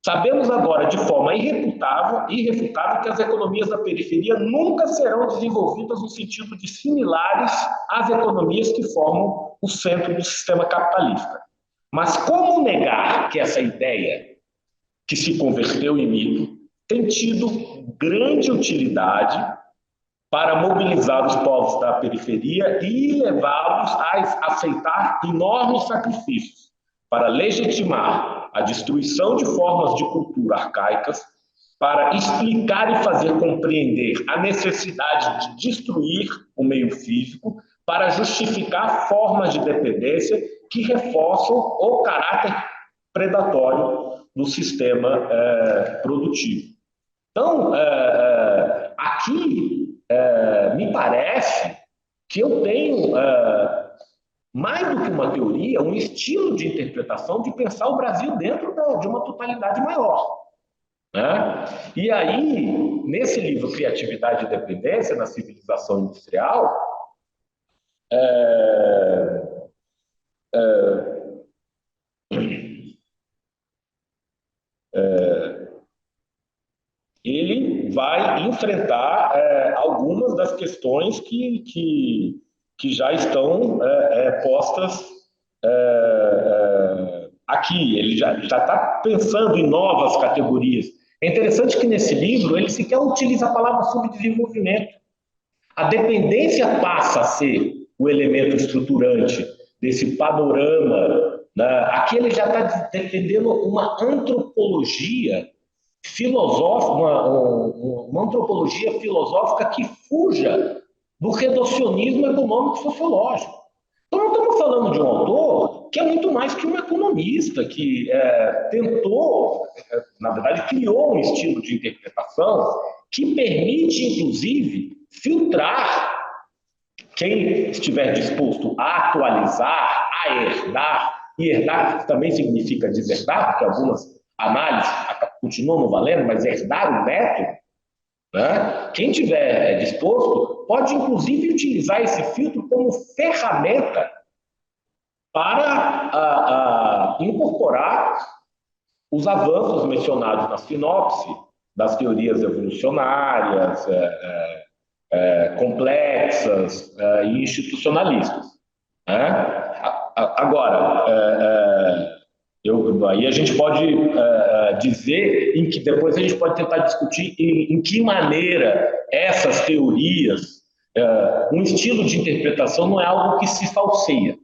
Sabemos agora, de forma irrefutável, que as economias da periferia nunca serão desenvolvidas no sentido de similares às economias que formam o centro do sistema capitalista. Mas como negar que essa ideia, que se converteu em mito, tem tido grande utilidade para mobilizar os povos da periferia e levá-los a aceitar enormes sacrifícios para legitimar a destruição de formas de cultura arcaicas, para explicar e fazer compreender a necessidade de destruir o meio físico, para justificar formas de dependência que reforçam o caráter predatório do sistema produtivo. Então, aqui me parece que eu tenho, mais do que uma teoria, um estilo de interpretação de pensar o Brasil dentro de uma totalidade maior. Né? E aí, nesse livro Criatividade e Dependência na Civilização Industrial, ele vai enfrentar algumas das questões que já estão postas aqui. Ele já está pensando em novas categorias. É interessante que nesse livro ele sequer utiliza a palavra subdesenvolvimento. A dependência passa a ser o elemento estruturante desse panorama, né? Aqui ele já está defendendo uma antropologia filosófica, uma antropologia filosófica que fuja do reducionismo econômico-sociológico. Então, não estamos falando de um autor que é muito mais que um economista, que tentou, na verdade, criou um estilo de interpretação que permite, inclusive, filtrar quem estiver disposto a atualizar, a herdar, e herdar também significa deserdar, porque algumas análises continuam não valendo, mas herdar o método, né? Quem estiver disposto pode, inclusive, utilizar esse filtro como ferramenta para incorporar os avanços mencionados na sinopse das teorias evolucionárias, complexas e institucionalistas. né? Agora, aí a gente pode dizer em que depois a gente pode tentar discutir em que maneira essas teorias, um estilo de interpretação não é algo que se falseia.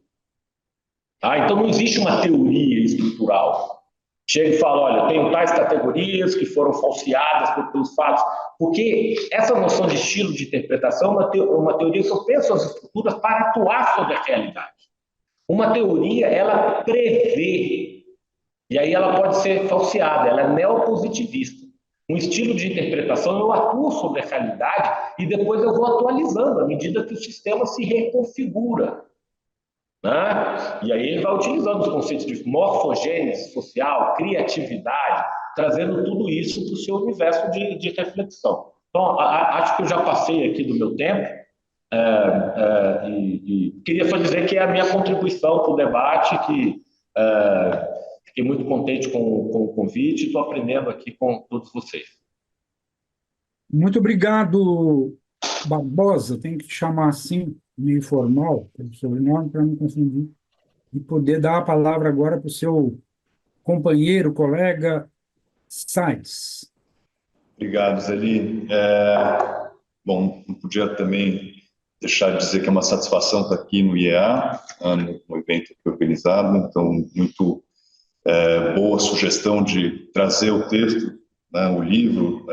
Tá? Então não existe uma teoria estrutural. Chega e fala, olha, tem tais categorias que foram falseadas pelos fatos, porque essa noção de estilo de interpretação é uma teoria que eu penso as estruturas para atuar sobre a realidade. Uma teoria, ela prevê, e aí ela pode ser falseada, ela é neopositivista. Um estilo de interpretação, eu atuo sobre a realidade e depois eu vou atualizando à medida que o sistema se reconfigura. Né? E aí ele vai utilizando os conceitos de morfogênese social, criatividade, trazendo tudo isso para o seu universo de reflexão. Então, acho que eu já passei aqui do meu tempo, e queria só dizer que é a minha contribuição para o debate, que fiquei muito contente com o convite e estou aprendendo aqui com todos vocês. Muito obrigado, Barbosa. Tenho que te chamar assim, meio formal, pelo sobrenome, para não confundir. E poder dar a palavra agora para o seu companheiro, colega, Sainz. Obrigado, Zeli. Bom, não podia também deixar de dizer que é uma satisfação estar aqui no IEA, no evento aqui organizado, então, muito boa sugestão de trazer o texto, né, o livro,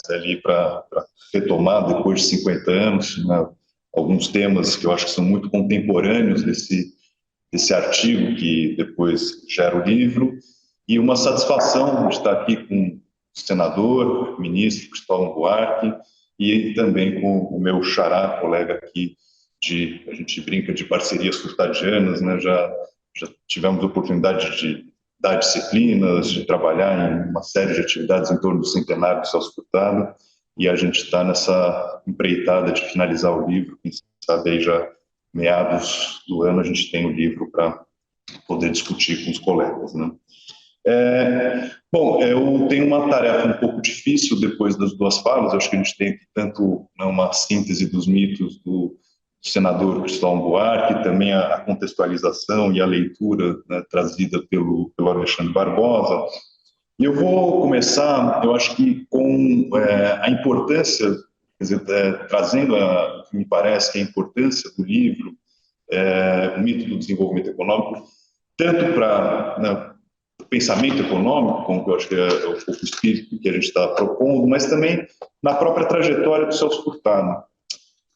Zeli, para retomar depois de 50 anos, né, alguns temas que eu acho que são muito contemporâneos desse artigo que depois gera o livro, e uma satisfação de estar aqui com o senador, ministro Cristóvão Buarque, e também com o meu xará, colega aqui, a gente brinca de parcerias furtadianas, né? Já tivemos a oportunidade de dar disciplinas, de trabalhar em uma série de atividades em torno do centenário do Celso Furtado, e a gente está nessa empreitada de finalizar o livro, quem sabe aí já meados do ano a gente tem o livro para poder discutir com os colegas, né? Bom, eu tenho uma tarefa um pouco difícil depois das duas falas. Acho que a gente tem aqui tanto, né, uma síntese dos mitos do senador Cristóvão Buarque, também a contextualização e a leitura, né, trazida pelo Alexandre Barbosa. E eu vou começar, eu acho que com a importância, quer dizer, trazendo o que me parece que é a importância do livro, o mito do desenvolvimento econômico, tanto para, né, o pensamento econômico, como eu acho que é o espírito que a gente está propondo, mas também na própria trajetória do Celso Furtado.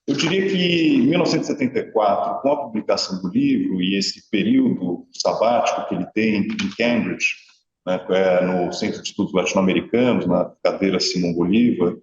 Eu diria que em 1974, com a publicação do livro e esse período sabático que ele tem em Cambridge, né, no Centro de Estudos Latino-Americanos, na cadeira Simão Bolívar,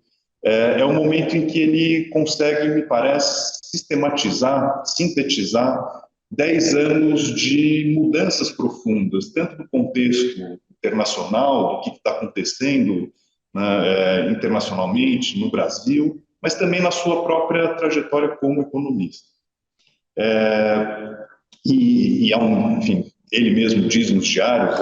é o momento em que ele consegue, me parece, sistematizar, sintetizar 10 anos de mudanças profundas, tanto no contexto internacional, do que está acontecendo, né, internacionalmente, no Brasil, mas também na sua própria trajetória como economista. Enfim, ele mesmo diz nos diários,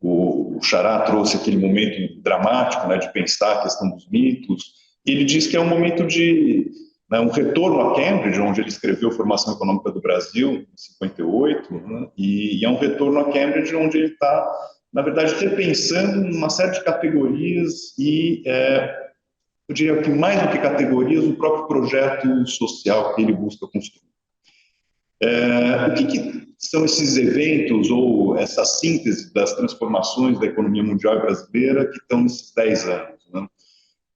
o Xará trouxe aquele momento dramático, né, de pensar a questão dos mitos, e ele diz que é um momento de, né, um retorno a Cambridge, onde ele escreveu Formação Econômica do Brasil, em 58, né, e é um retorno a Cambridge onde ele está, na verdade, repensando uma série de categorias e, eu diria que mais do que categorias, o próprio projeto social que ele busca construir. O que são esses eventos ou essa síntese das transformações da economia mundial e brasileira que estão nesses 10 anos? Né?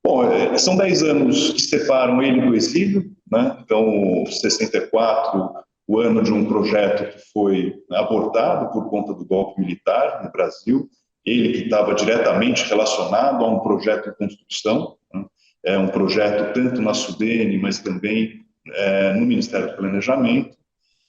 Bom, são 10 anos que separam ele do exílio, né? Então, 64, o ano de um projeto que foi abortado por conta do golpe militar no Brasil, ele que estava diretamente relacionado a um projeto de construção, né? Um projeto tanto na SUDENE, mas também no Ministério do Planejamento,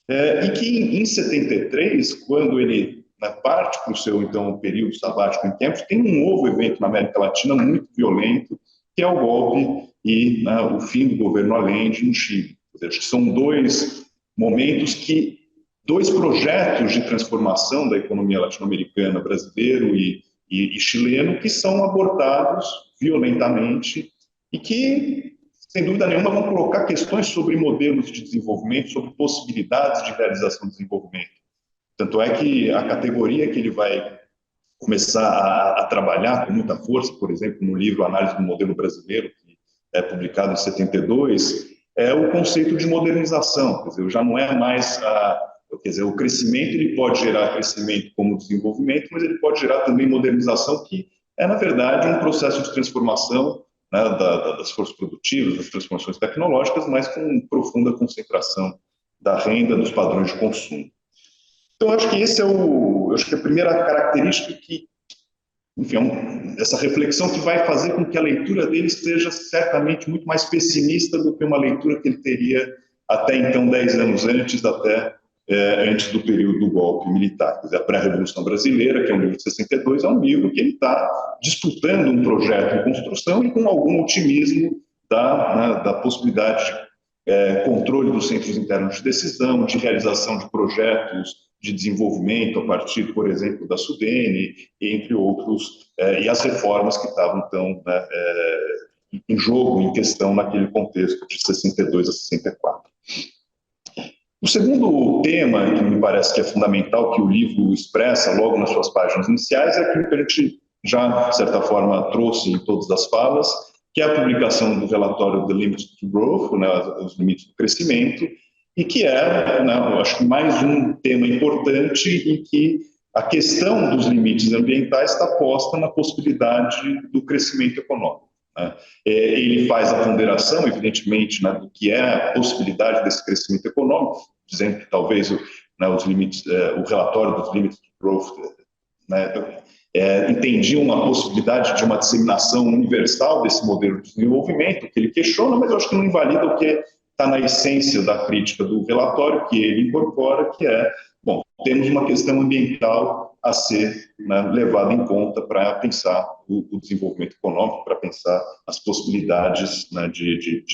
e que em 73, quando ele, né, parte para o seu então período sabático em Cambridge, tem um novo evento na América Latina muito violento, que é o golpe e, né, o fim do governo Allende no Chile. Acho que são dois momentos dois projetos de transformação da economia latino-americana, brasileiro e chileno, que são abortados violentamente e que sem dúvida nenhuma, vão colocar questões sobre modelos de desenvolvimento, sobre possibilidades de realização de desenvolvimento. Tanto é que a categoria que ele vai começar a trabalhar com muita força, por exemplo, no livro Análise do Modelo Brasileiro, que é publicado em 72, é o conceito de modernização. Quer dizer, já não é mais quer dizer, o crescimento, ele pode gerar crescimento como desenvolvimento, mas ele pode gerar também modernização, que é, na verdade, um processo de transformação, né, das forças produtivas, das transformações tecnológicas, mas com profunda concentração da renda, dos padrões de consumo. Então, acho que acho que a primeira característica que, enfim, essa reflexão que vai fazer com que a leitura dele seja certamente muito mais pessimista do que uma leitura que ele teria até então, 10 anos antes, antes do período do golpe militar. Quer dizer, a Pré-Revolução Brasileira, que é um livro de 62, é um livro que ele está disputando um projeto em construção e com algum otimismo da possibilidade de controle dos centros internos de decisão, de realização de projetos de desenvolvimento a partir, por exemplo, da Sudene, entre outros, e as reformas que estavam, então, em jogo, em questão, naquele contexto de 62 a 64. O segundo tema, que me parece que é fundamental, que o livro expressa logo nas suas páginas iniciais, é aquilo que a gente já, de certa forma, trouxe em todas as falas, que é a publicação do relatório The Limits to Growth, né, os limites do crescimento, e que é, né, eu acho que mais um tema importante em que a questão dos limites ambientais está posta na possibilidade do crescimento econômico. Né? Ele faz a ponderação, evidentemente, né, do que é a possibilidade desse crescimento econômico, dizendo que talvez os limites, o relatório dos limites de growth, né, entendia uma possibilidade de uma disseminação universal desse modelo de desenvolvimento, que ele questiona, mas eu acho que não invalida o que está na essência da crítica do relatório, que ele incorpora, que é, bom, temos uma questão ambiental a ser, né, levada em conta para pensar o desenvolvimento econômico, para pensar as possibilidades, né, de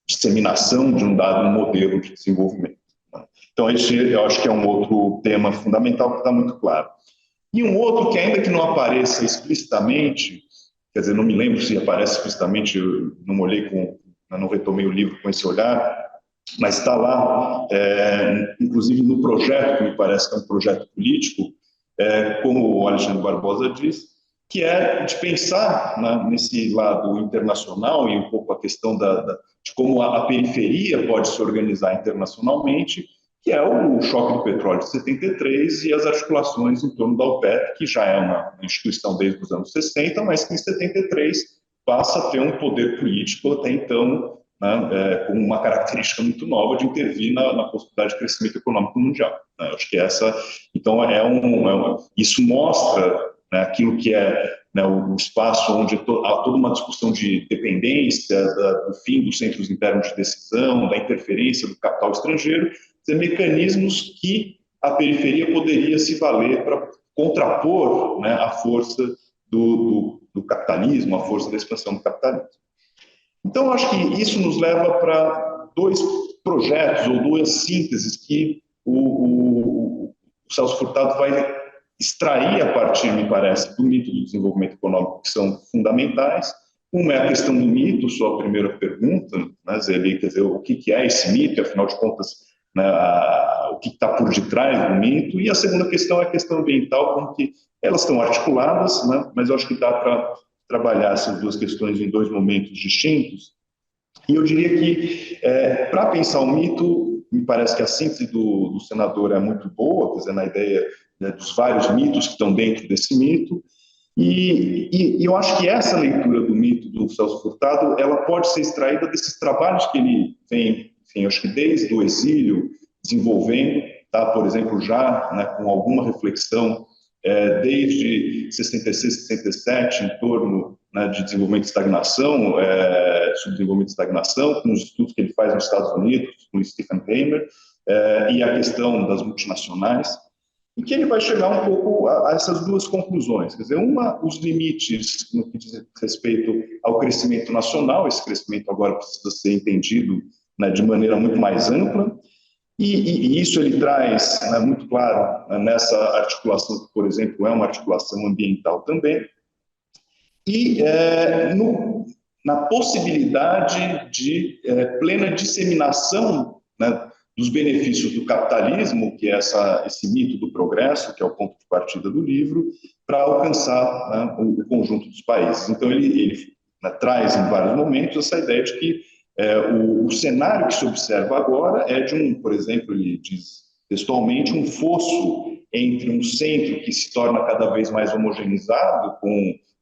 disseminação de um dado modelo de desenvolvimento. Né? Então, esse eu acho que é um outro tema fundamental que está muito claro. E um outro que, ainda que não apareça explicitamente, quer dizer, não me lembro se aparece explicitamente, eu não retomei o livro com esse olhar, mas está lá, inclusive no projeto, que me parece que é um projeto político, como o Alexandre Barbosa diz, que é de pensar, né, nesse lado internacional e um pouco a questão de como a periferia pode se organizar internacionalmente, que é o choque do petróleo de 73 e as articulações em torno da OPEP, que já é uma instituição desde os anos 60, mas que em 73 passa a ter um poder político até então, né, com uma característica muito nova de intervir na possibilidade de crescimento econômico mundial. Né? Acho que então isso mostra, né, aquilo que é, né, o espaço onde há toda uma discussão de dependência, do fim dos centros internos de decisão, da interferência do capital estrangeiro, mecanismos que a periferia poderia se valer para contrapor, né, a força do capitalismo, a força da expansão do capitalismo. Então, acho que isso nos leva para dois projetos ou duas sínteses que o Celso Furtado vai extrair a partir, me parece, do mito do desenvolvimento econômico, que são fundamentais. Uma é a questão do mito, sua primeira pergunta, né, quer dizer, o que é esse mito, afinal de contas, né, o que está por detrás do mito, e a segunda questão é a questão ambiental, como que elas estão articuladas, né, mas eu acho que dá para trabalhar essas duas questões em dois momentos distintos. E eu diria que, para pensar o mito, me parece que a síntese do senador é muito boa, quer dizer, na ideia, né, dos vários mitos que estão dentro desse mito, e eu acho que essa leitura do mito do Celso Furtado, ela pode ser extraída desses trabalhos que ele vem, enfim, acho que desde o exílio, desenvolvendo, tá? Por exemplo, já, né, com alguma reflexão desde 66, 67, em torno, né, de desenvolvimento e estagnação, subdesenvolvimento e estagnação, com os estudos que ele faz nos Estados Unidos, com o Stephen Hamer, e a questão das multinacionais, e que ele vai chegar um pouco a essas duas conclusões. Quer dizer, os limites no que diz respeito ao crescimento nacional, esse crescimento agora precisa ser entendido, né, de maneira muito mais ampla, e isso ele traz, né, muito claro, né, nessa articulação, que, por exemplo, é uma articulação ambiental também. E na possibilidade de plena disseminação, né, dos benefícios do capitalismo, que é esse mito do progresso, que é o ponto de partida do livro, para alcançar, né, o conjunto dos países. Então, ele né, traz em vários momentos essa ideia de que o cenário que se observa agora é de por exemplo, ele diz textualmente, um fosso entre um centro que se torna cada vez mais homogeneizado,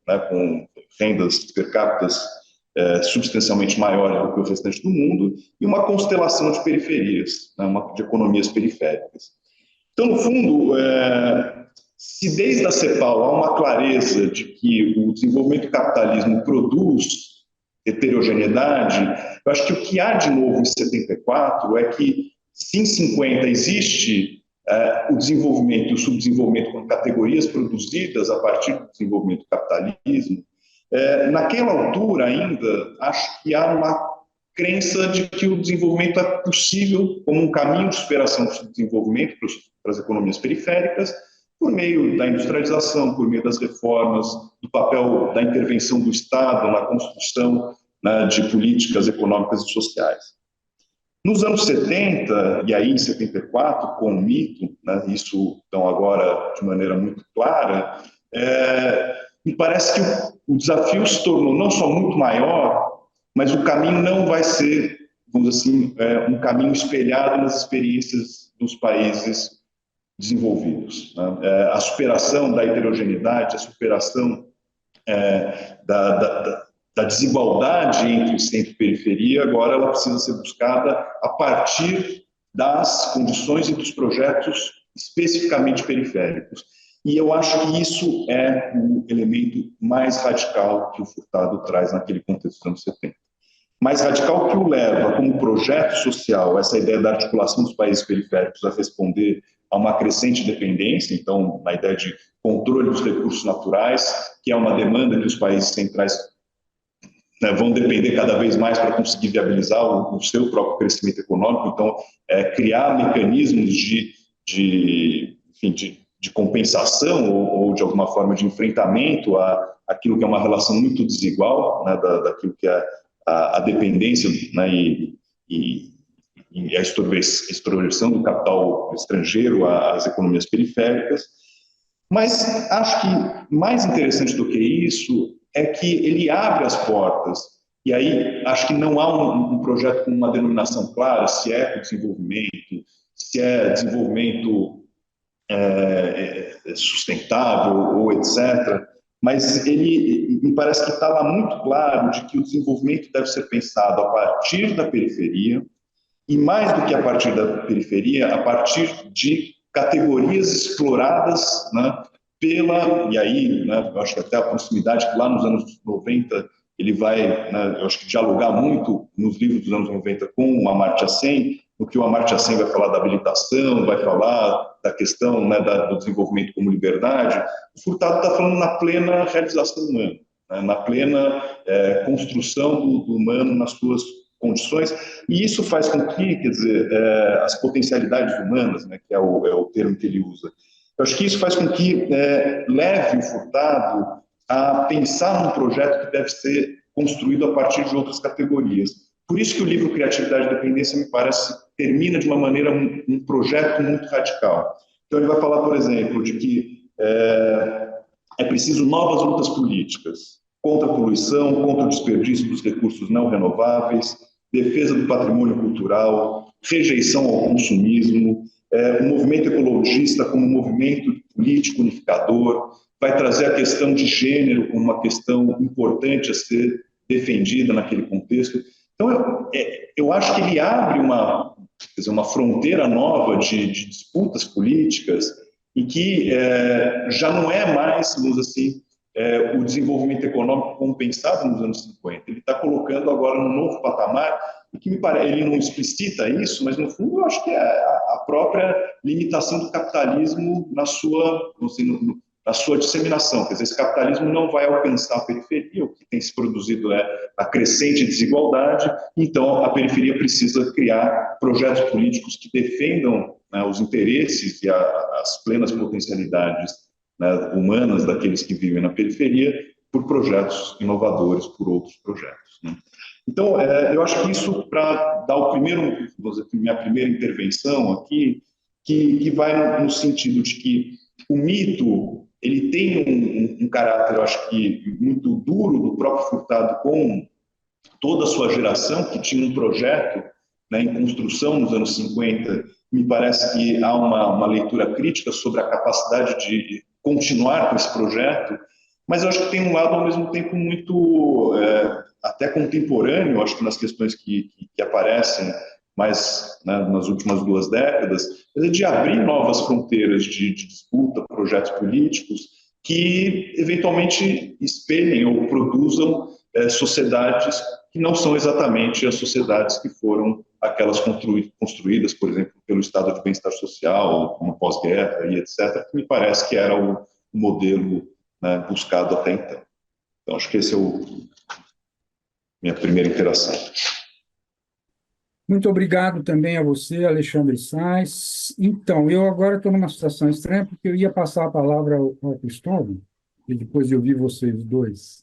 né, com rendas per capita substancialmente maiores do que o restante do mundo, e uma constelação de periferias, né, de economias periféricas. Então, no fundo, se desde a CEPAL há uma clareza de que o desenvolvimento do capitalismo produz heterogeneidade, eu acho que o que há de novo em 74 é que, se em 50 existe o desenvolvimento e o subdesenvolvimento como categorias produzidas a partir do desenvolvimento do capitalismo, naquela altura ainda, acho que há uma crença de que o desenvolvimento é possível como um caminho de superação do subdesenvolvimento para as economias periféricas, por meio da industrialização, por meio das reformas, do papel da intervenção do Estado na construção, né, de políticas econômicas e sociais. Nos anos 70, e aí em 74, com o mito, né, isso então agora de maneira muito clara, me parece que o desafio se tornou não só muito maior, mas o caminho não vai ser, vamos dizer assim, um caminho espelhado nas experiências dos países desenvolvidos, né? A superação da heterogeneidade, a superação da desigualdade entre centro e periferia, agora ela precisa ser buscada a partir das condições e dos projetos especificamente periféricos. E eu acho que isso é o elemento mais radical que o Furtado traz naquele contexto dos anos 70. Mais radical que o leva como projeto social, essa ideia da articulação dos países periféricos a responder a uma crescente dependência, então, na ideia de controle dos recursos naturais, que é uma demanda que os países centrais, né, vão depender cada vez mais para conseguir viabilizar o seu próprio crescimento econômico, então, criar mecanismos de compensação ou, de alguma forma, de enfrentamento àquilo que é uma relação muito desigual, né, daquilo que é a dependência, né, e a extroversão do capital estrangeiro às economias periféricas. Mas acho que mais interessante do que isso é que ele abre as portas, e aí acho que não há um projeto com uma denominação clara, se é desenvolvimento, se é desenvolvimento sustentável ou etc., mas ele me parece que está lá muito claro de que o desenvolvimento deve ser pensado a partir da periferia, e mais do que a partir da periferia, a partir de categorias exploradas, né, e aí, né, eu acho que até a proximidade que lá nos anos 90 ele vai, né, eu acho que dialogar muito nos livros dos anos 90 com o Amartya Sen, no que o Amartya Sen vai falar da habilitação, vai falar da questão, né, do desenvolvimento como liberdade. O Furtado está falando na plena realização humana, né, na plena construção do humano nas suas condições, e isso faz com que, quer dizer, as potencialidades humanas, né, que é o termo que ele usa, eu acho que isso faz com que leve o Furtado a pensar num projeto que deve ser construído a partir de outras categorias. Por isso que o livro Criatividade e Dependência, me parece, termina de uma maneira, um projeto muito radical. Então ele vai falar, por exemplo, de que é preciso novas lutas políticas contra a poluição, contra o desperdício dos recursos não renováveis, defesa do patrimônio cultural, rejeição ao consumismo, o movimento ecologista como um movimento político unificador, vai trazer a questão de gênero como uma questão importante a ser defendida naquele contexto. Então, eu acho que ele abre uma fronteira nova de disputas políticas e que já não é mais, vamos dizer assim, o desenvolvimento econômico como pensado nos anos 50. Ele está colocando agora num novo patamar, e que me parece, ele não explicita isso, mas no fundo eu acho que é a própria limitação do capitalismo na sua disseminação. Quer dizer, esse capitalismo não vai alcançar a periferia, o que tem se produzido é a crescente desigualdade, então a periferia precisa criar projetos políticos que defendam, né, os interesses e as plenas potencialidades, né, humanas daqueles que vivem na periferia, por projetos inovadores, por outros projetos, né? Então, eu acho que isso, para dar vamos dizer, minha primeira intervenção aqui, que vai no sentido de que o mito ele tem um caráter, eu acho que muito duro do próprio Furtado com toda a sua geração, que tinha um projeto, né, em construção nos anos 50. Me parece que há uma leitura crítica sobre a capacidade de continuar com esse projeto, mas eu acho que tem um lado, ao mesmo tempo, muito até contemporâneo, acho que nas questões que aparecem mais, né, nas últimas 2 décadas, de abrir novas fronteiras de disputa, projetos políticos, que eventualmente espelhem ou produzam sociedades que não são exatamente as sociedades que foram aquelas construídas, por exemplo, pelo Estado de Bem-Estar Social, no pós-guerra e etc., que me parece que era o modelo, né, buscado até então. Então, acho que esse é minha primeira interação. Muito obrigado também a você, Alexandre Sais. Então, eu agora estou numa situação estranha, porque eu ia passar a palavra ao Cristóvão, e depois de ouvir vocês dois,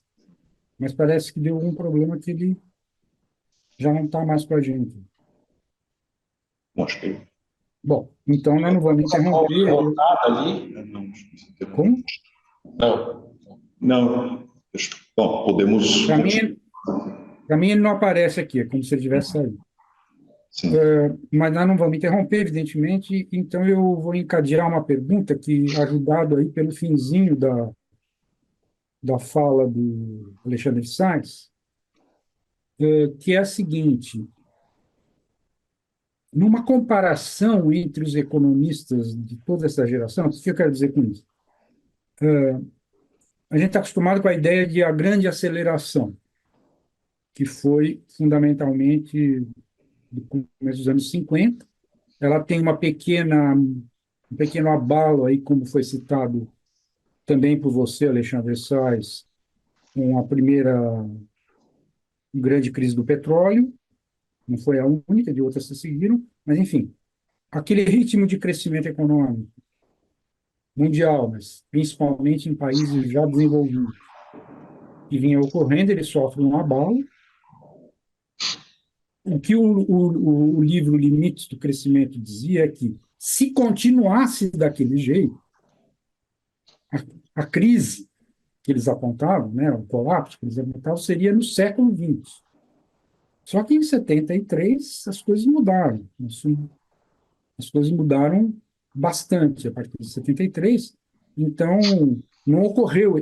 mas parece que deu algum problema que ele já não está mais com a gente. Bom, acho que Bom, então nós não vamos interromper. Voltado ali? Como? Não. Não. Bom, podemos... Para mim, ele não aparece aqui, é como se ele tivesse saído. Sim. Mas nós não vamos interromper, evidentemente, então eu vou encadear uma pergunta que, ajudado aí pelo finzinho da fala do Alexandre Sais, que é a seguinte: numa comparação entre os economistas de toda essa geração, o que eu quero dizer com isso? A gente está acostumado com a ideia de a grande aceleração, que foi fundamentalmente do começo dos anos 50. Ela tem um pequeno abalo aí, como foi citado também por você, Alexandre Sais, com a primeira grande crise do petróleo. Não foi a única, de outras se seguiram, mas enfim, aquele ritmo de crescimento econômico mundial, mas principalmente em países já desenvolvidos, que vinha ocorrendo, ele sofre um abalo. O que o livro Limites do Crescimento dizia é que, se continuasse daquele jeito, a crise que eles apontavam, né, o colapso que eles apontavam, seria no século XX. Só que em 73 as coisas mudaram. As coisas mudaram bastante a partir de 73. Então, não ocorreu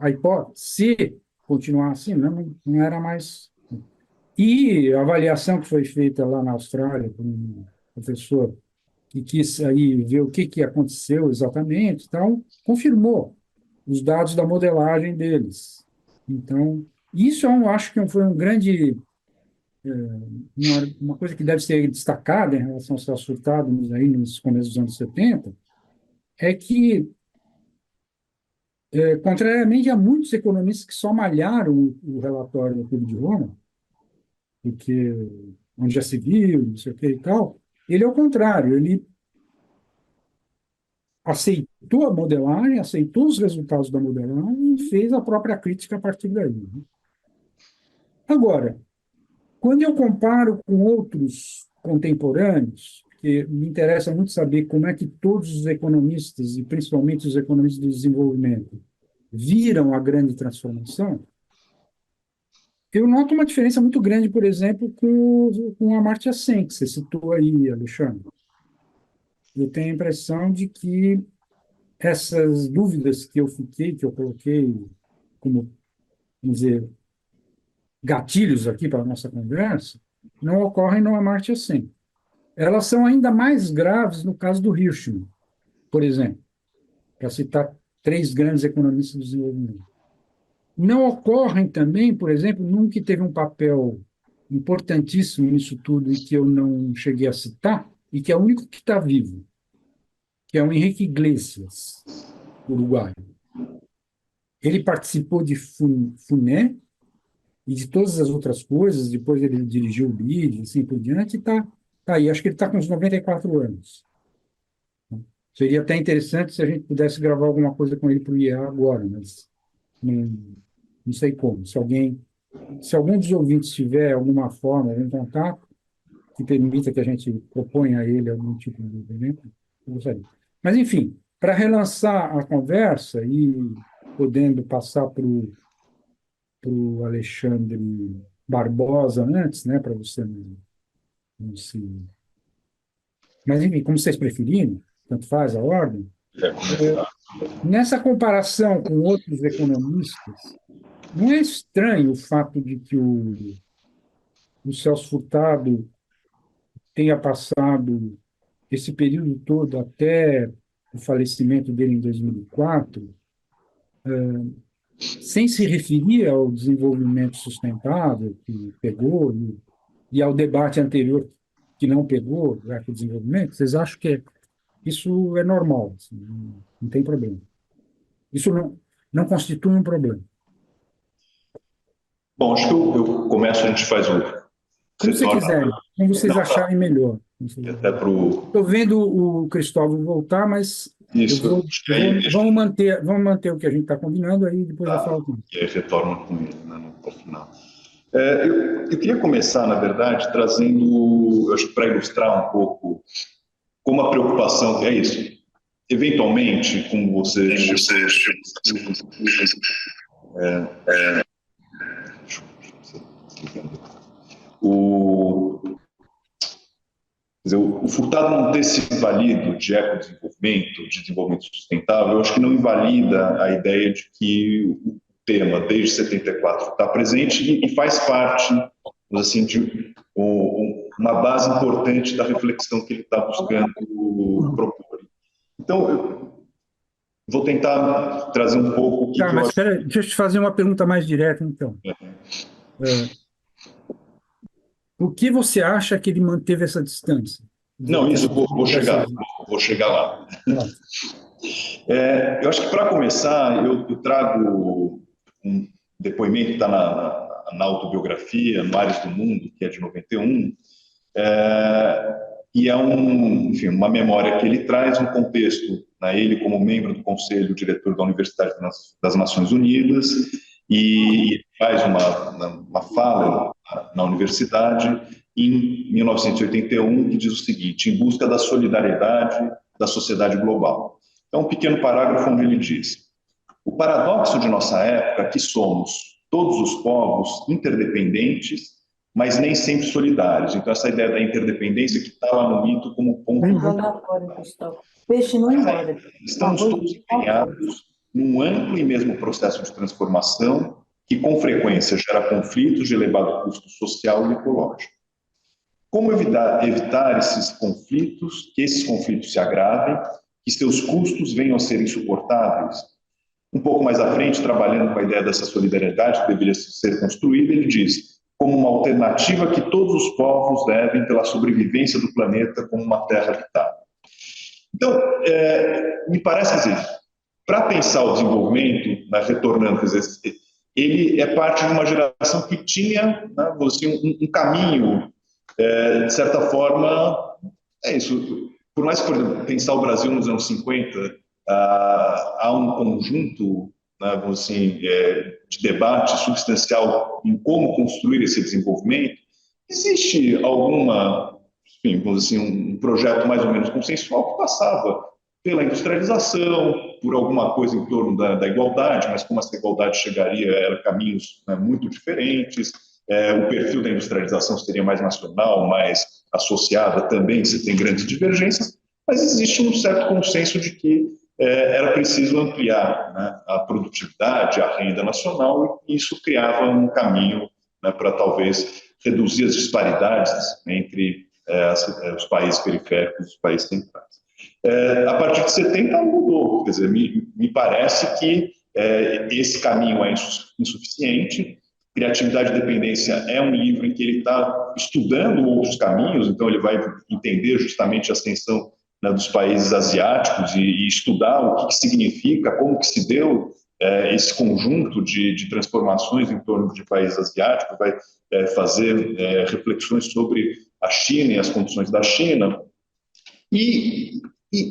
a hipótese, se continuar assim, não era mais. E a avaliação que foi feita lá na Austrália por um professor que quis aí ver o que aconteceu exatamente, então, confirmou os dados da modelagem deles. Então, isso eu acho que foi um grande, uma coisa que deve ser destacada em relação ao Celso Furtado aí nos começos dos anos 70, é que, contrariamente a muitos economistas que só malharam o relatório do Clube de Roma, porque onde já se viu, não sei o que e tal, ele é o contrário, ele aceitou a modelagem, aceitou os resultados da modelagem e fez a própria crítica a partir daí, né? Agora, quando eu comparo com outros contemporâneos, que me interessa muito saber como é que todos os economistas, e principalmente os economistas do desenvolvimento, viram a grande transformação, eu noto uma diferença muito grande, por exemplo, com a Amartya Sen, que você citou aí, Alexandre. Eu tenho a impressão de que essas dúvidas que eu coloquei como, vamos dizer, gatilhos aqui para a nossa conversa, não ocorrem no Amartya Sen. Elas são ainda mais graves no caso do Hirschman, por exemplo, para citar 3 grandes economistas do desenvolvimento. Não ocorrem também, por exemplo, num que teve um papel importantíssimo nisso tudo e que eu não cheguei a citar, e que é o único que está vivo, que é o Henrique Iglesias, uruguaio. Ele participou de FUNE e de todas as outras coisas, depois ele dirigiu o BID, assim por diante, e tá aí. Acho que ele está com uns 94 anos. Seria até interessante se a gente pudesse gravar alguma coisa com ele para o IEA agora, mas não sei como. Se algum dos ouvintes tiver alguma forma, algum contato que permita que a gente proponha a ele algum tipo de evento, eu gostaria. Mas, enfim, para relançar a conversa e podendo passar para o Alexandre Barbosa antes, né, para você não se... Mas, enfim, como vocês preferirem, tanto faz a ordem, quiser começar. nessa comparação com outros economistas, não é estranho o fato de que o Celso Furtado tenha passado esse período todo até o falecimento dele em 2004, sem se referir ao desenvolvimento sustentável que pegou e ao debate anterior que não pegou, o ecodesenvolvimento? Vocês acham que isso é normal, assim, não tem problema? Isso não constitui um problema. Bom, acho que eu começo, a gente faz o... Como vocês quiserem, como vocês acharem melhor. Até para o... Estou vendo o Cristóvão voltar, mas Isso, acho que aí deixa vamos manter o que a gente está combinando, aí depois eu falo com ele. e aí retorno com ele, né, no final. Eu queria começar, na verdade, trazendo, eu acho que para ilustrar um pouco como a preocupação é isso. Eventualmente, como vocês quer dizer, o Furtado não ter se valido de ecodesenvolvimento, de desenvolvimento sustentável, eu acho que não invalida a ideia de que o tema, desde 74, está presente e faz parte, assim, de uma base importante da reflexão que ele está buscando propor. Então, eu vou tentar trazer um pouco o que Tá, eu mas acho. espera, deixa eu te fazer uma pergunta mais direta, então. Por que você acha que ele manteve essa distância? Não, isso vou chegar lá. Eu acho que, para começar, eu trago um depoimento que está na autobiografia, no Ares do Mundo, que é de 91, e é enfim, uma memória que ele traz no contexto, né, ele como membro do Conselho Diretor da Universidade das Nações Unidas, e faz uma fala na universidade em 1981 que diz o seguinte: em busca da solidariedade da sociedade global. É um pequeno parágrafo onde ele diz: o paradoxo de nossa época é que somos todos os povos interdependentes, mas nem sempre solidários. Então, essa ideia da interdependência que está lá no mito como ponto. Peixe não embora. Estamos todos empenhados num amplo e mesmo processo de transformação que, com frequência, gera conflitos de elevado custo social e ecológico. Como evitar esses conflitos, que esses conflitos se agravem, que seus custos venham a ser insuportáveis? Um pouco mais à frente, trabalhando com a ideia dessa solidariedade que deveria ser construída, ele diz: como uma alternativa que todos os povos devem pela sobrevivência do planeta como uma terra habitável. Então, me parece, quer dizer, para pensar o desenvolvimento, né, retornando, quer dizer, ele é parte de uma geração que tinha, né, assim, um caminho, de certa forma, é isso. Por mais que, por exemplo, pensar o Brasil nos anos 50, há um conjunto, né, assim, de debate substancial em como construir esse desenvolvimento. Existe alguma, enfim, vamos dizer assim, um projeto mais ou menos consensual que passava pela industrialização, por alguma coisa em torno da igualdade, mas como essa igualdade chegaria, eram caminhos, né, muito diferentes. O perfil da industrialização seria mais nacional, mais associada também, você tem grandes divergências, mas existe um certo consenso de que era preciso ampliar, né, a produtividade, a renda nacional, e isso criava um caminho, né, para talvez reduzir as disparidades entre os países periféricos e os países centrais. A partir de 70 mudou, quer dizer, me parece que esse caminho é insuficiente. Criatividade e Dependência é um livro em que ele está estudando outros caminhos, então ele vai entender justamente a ascensão, né, dos países asiáticos e estudar o que significa, como que se deu esse conjunto de transformações em torno de países asiáticos, vai fazer reflexões sobre a China e as condições da China. E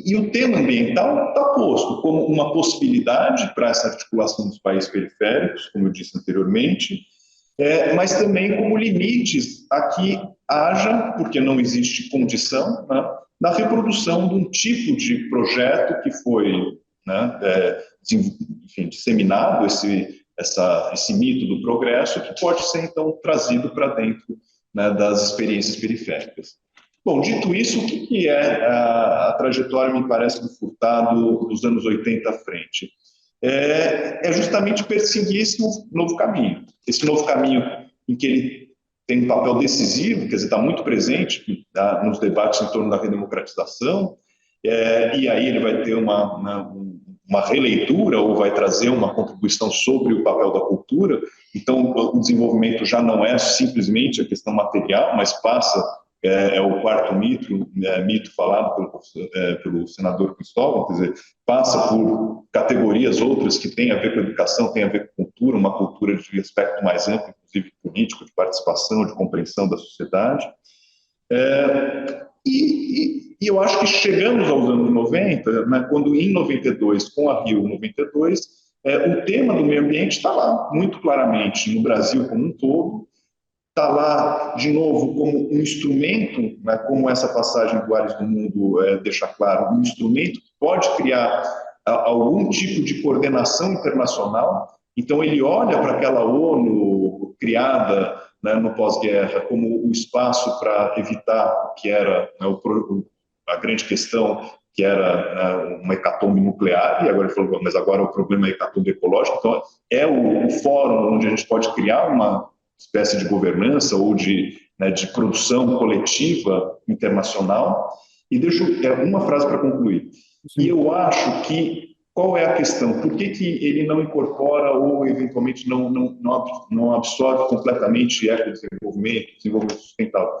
E o tema ambiental está posto como uma possibilidade para essa articulação dos países periféricos, como eu disse anteriormente, mas também como limites a que haja, porque não existe condição, né, na reprodução de um tipo de projeto que foi, né, enfim, disseminado, esse mito do progresso, que pode ser, então, trazido para dentro, né, das experiências periféricas. Bom, dito isso, o que é a trajetória, me parece, do Furtado dos anos 80 à frente? É justamente perseguir esse novo caminho. Esse novo caminho em que ele tem um papel decisivo, quer dizer, está muito presente, tá, nos debates em torno da redemocratização, e aí ele vai ter uma releitura ou vai trazer uma contribuição sobre o papel da cultura. Então, o desenvolvimento já não é simplesmente a questão material, mas passa, o quarto mito falado pelo senador Cristóvão, quer dizer, passa por categorias outras que têm a ver com educação, têm a ver com cultura, uma cultura de aspecto mais amplo, inclusive político, de participação, de compreensão da sociedade. E eu acho que chegamos aos anos 90, né, quando em 92, com a Rio 92, o tema do meio ambiente está lá, muito claramente, no Brasil como um todo, está lá, de novo, como um instrumento, né, como essa passagem do Ares do Mundo deixa claro, um instrumento que pode criar algum tipo de coordenação internacional. Então, ele olha para aquela ONU criada, né, no pós-guerra como o espaço para evitar o que era, né, a grande questão, que era, né, uma hecatombe nuclear, e agora ele falou, mas agora o problema é a hecatombe ecológica. Então, é o fórum onde a gente pode criar uma espécie de governança ou né, de produção coletiva internacional. E deixo uma frase para concluir. E eu acho que, qual é a questão? Por que ele não incorpora ou, eventualmente, não absorve completamente ecodesenvolvimento, desenvolvimento sustentável?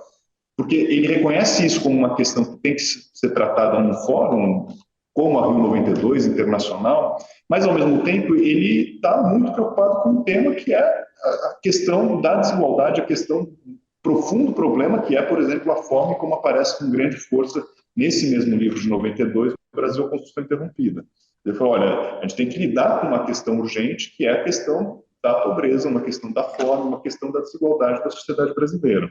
Porque ele reconhece isso como uma questão que tem que ser tratada num fórum, como a Rio 92 internacional, mas, ao mesmo tempo, ele está muito preocupado com um tema que é a questão da desigualdade, a questão do profundo problema que é, por exemplo, a fome, como aparece com grande força nesse mesmo livro de 92, O Brasil, a Construção Interrompida. Ele falou, olha, a gente tem que lidar com uma questão urgente, que é a questão da pobreza, uma questão da fome, uma questão da desigualdade da sociedade brasileira.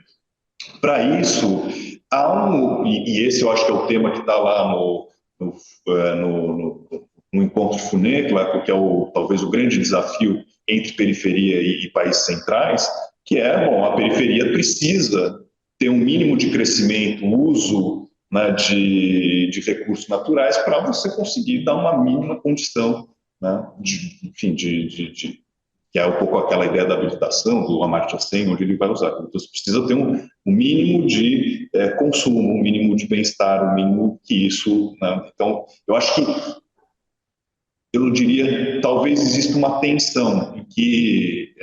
Para isso, e esse eu acho que é o tema que está lá no encontro de Funekla, que é talvez o grande desafio entre periferia e países centrais, que bom, a periferia precisa ter um mínimo de crescimento, uso, né, de recursos naturais para você conseguir dar uma mínima condição, né, enfim, que é um pouco aquela ideia da habilitação, do Amartya Sen, onde ele vai usar. Então, você precisa ter um mínimo de consumo, um mínimo de bem-estar, um mínimo que isso... Né? Então, eu acho que, eu diria, talvez exista uma tensão em que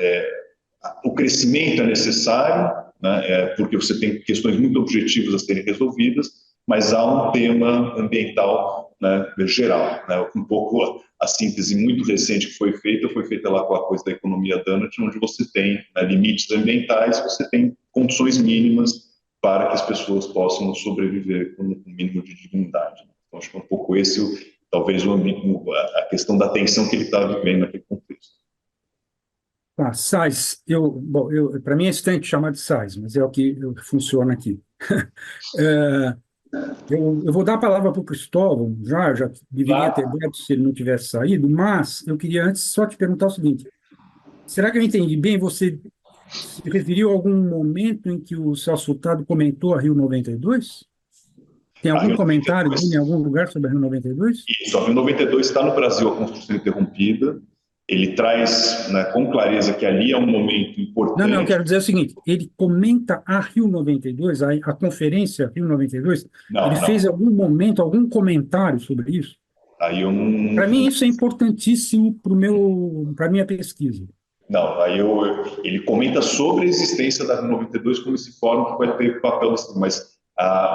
o crescimento é necessário, né, porque você tem questões muito objetivas a serem resolvidas, mas há um tema ambiental, né, geral. Né, um pouco a síntese muito recente que foi feita lá com a coisa da economia Donut, onde você tem, né, limites ambientais, você tem condições mínimas para que as pessoas possam sobreviver com um mínimo de dignidade. Então, acho que é um pouco esse, talvez, a questão da tensão que ele está vivendo naquele contexto. Tá, sais, para mim é estranho chamar de sais, mas é o que funciona aqui. Eu vou dar a palavra para o Cristóvão, já deveria ter dado se ele não tivesse saído, mas eu queria antes só te perguntar o seguinte: será que eu entendi bem? Você se referiu a algum momento em que o Celso Furtado comentou a Rio 92? Tem algum comentário dele em algum lugar sobre a Rio 92? Isso, a Rio 92 está no Brasil, a Construção Interrompida. Ele traz, né, com clareza que ali é um momento importante. Não, eu quero dizer o seguinte: ele comenta a Rio 92, a conferência Rio 92, ele fez algum momento, algum comentário sobre isso? Aí eu não... Para mim, isso é importantíssimo para a minha pesquisa. Não, ele comenta sobre a existência da Rio 92 como esse fórum que vai ter papel, mas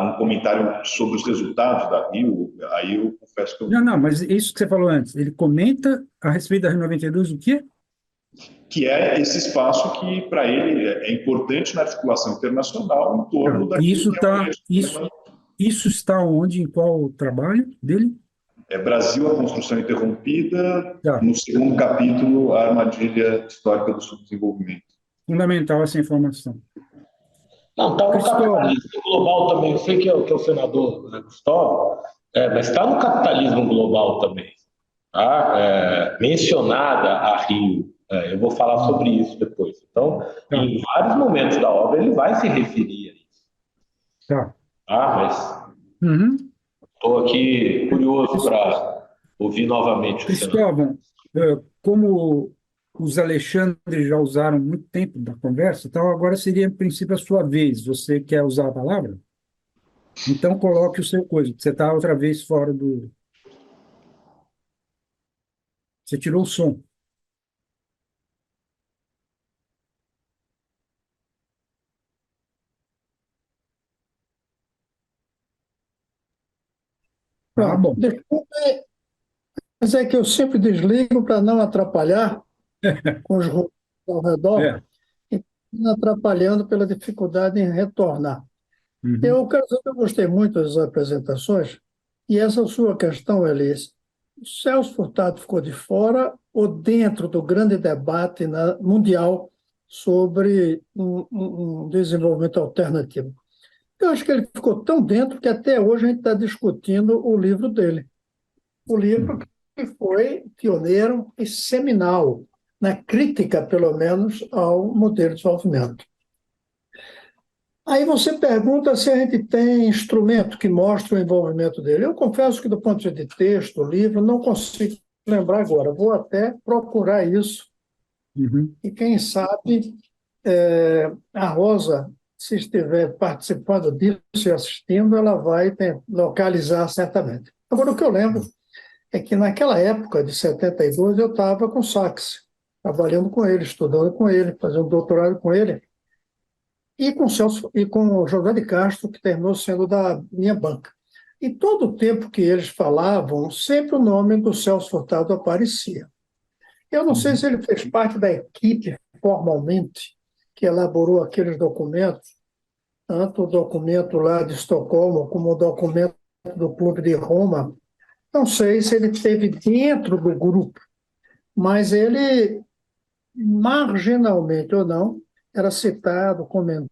um comentário sobre os resultados da Rio, aí eu confesso que eu... Não, mas isso que você falou antes, ele comenta a respeito da Rio 92 o quê? Que é esse espaço que, para ele, é importante na articulação internacional em torno daquilo isso que é Isso está onde, em qual trabalho dele? É Brasil, a construção interrompida, Tá. no segundo capítulo, a armadilha histórica do subdesenvolvimento. Fundamental essa informação. Não, está no Cristóvão, capitalismo global também. Eu sei que é o senador Zé Cristóvão, mas está no capitalismo global também. Tá? Mencionada a Rio. Eu vou falar sobre isso depois. Então, tá, em vários momentos da obra, ele vai se referir a isso. tá. Mas Uhum. estou aqui curioso para ouvir novamente o senador. Cristóvão, como os Alexandres já usaram muito tempo da conversa, então agora seria, em princípio, a sua vez. Você quer usar a palavra? Então coloque o seu coisa. Você está outra vez fora do. Você tirou o som. Ah, Pronto. bom. Desculpe, mas é que eu sempre desligo para não atrapalhar com os ruídos ao redor, É. e não atrapalhando pela dificuldade em retornar. Uhum. Eu quero dizer que eu gostei muito das apresentações, e essa sua questão, Elis, o Celso Furtado ficou de fora ou dentro do grande debate mundial sobre um desenvolvimento alternativo? Eu acho que ele ficou tão dentro que até hoje a gente está discutindo o livro dele. O livro que foi pioneiro e seminal na crítica, pelo menos, ao modelo de desenvolvimento. Aí você pergunta se a gente tem instrumento que mostre o envolvimento dele. Eu confesso que, do ponto de vista de texto, livro, não consigo lembrar agora. Vou até procurar isso. Uhum. E quem sabe a Rosa, se estiver participando disso e assistindo, ela vai localizar certamente. Agora, o que eu lembro é que naquela época de 72 eu estava com Sachs, trabalhando com ele, estudando com ele, fazendo doutorado com ele, e com Celso, e com o José de Castro, que terminou sendo da minha banca. E todo o tempo que eles falavam, sempre o nome do Celso Furtado aparecia. Eu não sei se ele fez parte da equipe formalmente que elaborou aqueles documentos, tanto o documento lá de Estocolmo como o documento do Clube de Roma. Não sei se ele esteve dentro do grupo, mas ele, marginalmente ou não, era citado, comentado.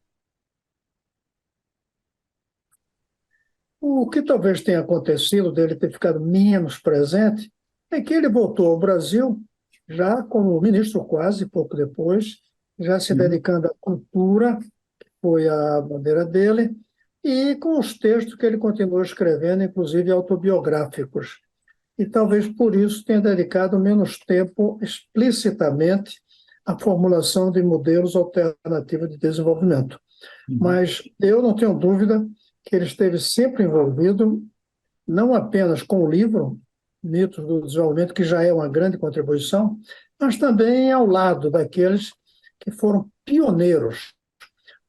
O que talvez tenha acontecido dele ter ficado menos presente é que ele voltou ao Brasil, já como ministro quase, pouco depois, já se Uhum. dedicando à cultura, que foi a bandeira dele, e com os textos que ele continuou escrevendo, inclusive autobiográficos. E talvez por isso tenha dedicado menos tempo explicitamente à formulação de modelos alternativos de desenvolvimento. Uhum. Mas eu não tenho dúvida que ele esteve sempre envolvido, não apenas com o livro, Mitos do Desenvolvimento, que já é uma grande contribuição, mas também ao lado daqueles que foram pioneiros.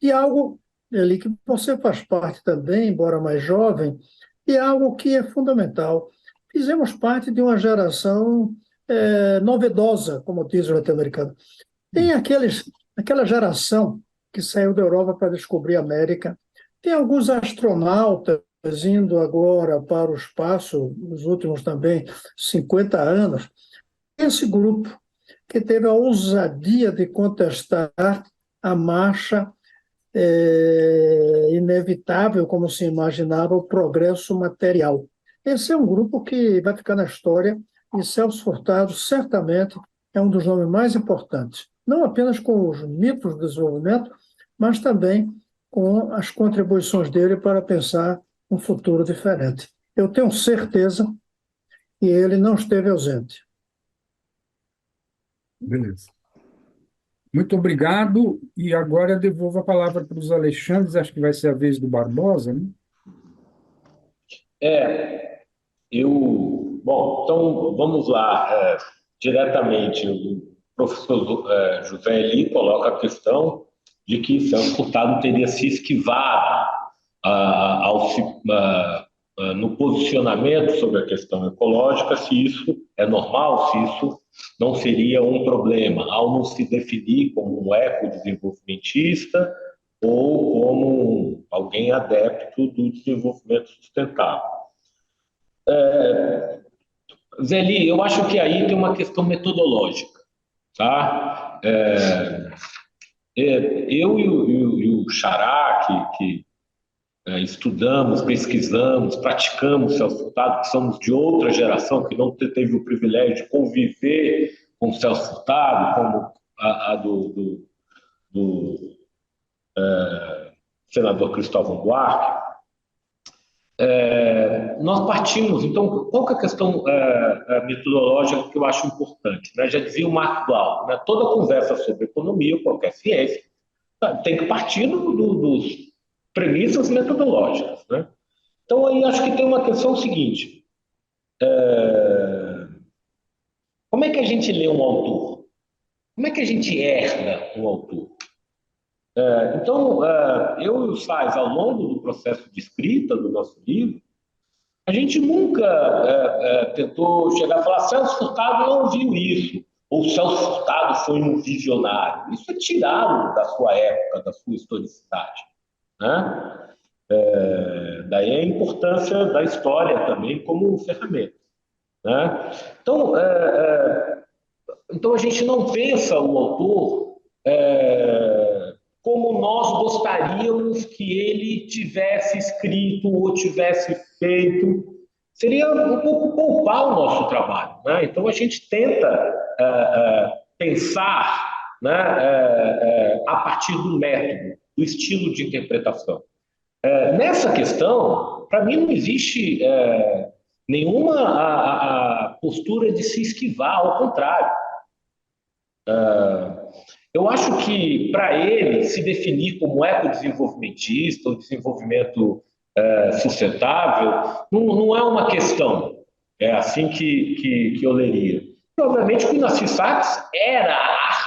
E algo, Eli, que você faz parte também, embora mais jovem, e algo que é fundamental. Fizemos parte de uma geração novedosa, como diz o norte-americano. Tem aquela geração que saiu da Europa para descobrir a América. Tem alguns astronautas indo agora para o espaço, nos últimos também 50 anos. Esse grupo que teve a ousadia de contestar a marcha inevitável, como se imaginava, o progresso material. Esse é um grupo que vai ficar na história e Celso Furtado certamente é um dos nomes mais importantes, não apenas com os mitos do desenvolvimento, mas também com as contribuições dele para pensar um futuro diferente. Eu tenho certeza que ele não esteve ausente. Beleza. Muito obrigado. E agora eu devolvo a palavra para os Alexandres, acho que vai ser a vez do Barbosa, né? Bom, então vamos lá, diretamente. O professor José Eli coloca a questão de que Celso Furtado teria se esquivado no posicionamento sobre a questão ecológica, se isso é normal, se isso não seria um problema, ao não se definir como um ecodesenvolvimentista ou como alguém adepto do desenvolvimento sustentável. Zeli, eu acho que aí tem uma questão metodológica, tá? Eu e o Xará, que estudamos, pesquisamos, praticamos Celso Furtado, que somos de outra geração, que não teve o privilégio de conviver com Celso Furtado, como a do senador Cristóvão Buarque, nós partimos. Então, qual que é a questão metodológica que eu acho importante? Né? Já dizia o Marco Glauco, né? Toda conversa sobre economia, qualquer ciência, tem que partir dos premissas metodológicas. Né? Então, aí acho que tem uma questão seguinte: como é que a gente lê um autor? Como é que a gente herda um autor? Então, eu e o Sais, ao longo do processo de escrita do nosso livro, a gente nunca tentou chegar e falar: Celso Furtado não viu isso, ou Celso Furtado foi um visionário. Isso é tirado da sua época, da sua historicidade. Né? Daí a importância da história também como ferramenta. Né? Então, a gente não pensa o autor como nós gostaríamos que ele tivesse escrito ou tivesse feito. Seria um pouco poupar o nosso trabalho. Né? Então, a gente tenta pensar, né, a partir do método, do estilo de interpretação. Nessa questão, para mim, não existe nenhuma postura de se esquivar, ao contrário. Eu acho que, para ele, se definir como ecodesenvolvimentista ou desenvolvimento sustentável, não é uma questão. É assim que eu leria. E, obviamente, que o Nassif Sachs era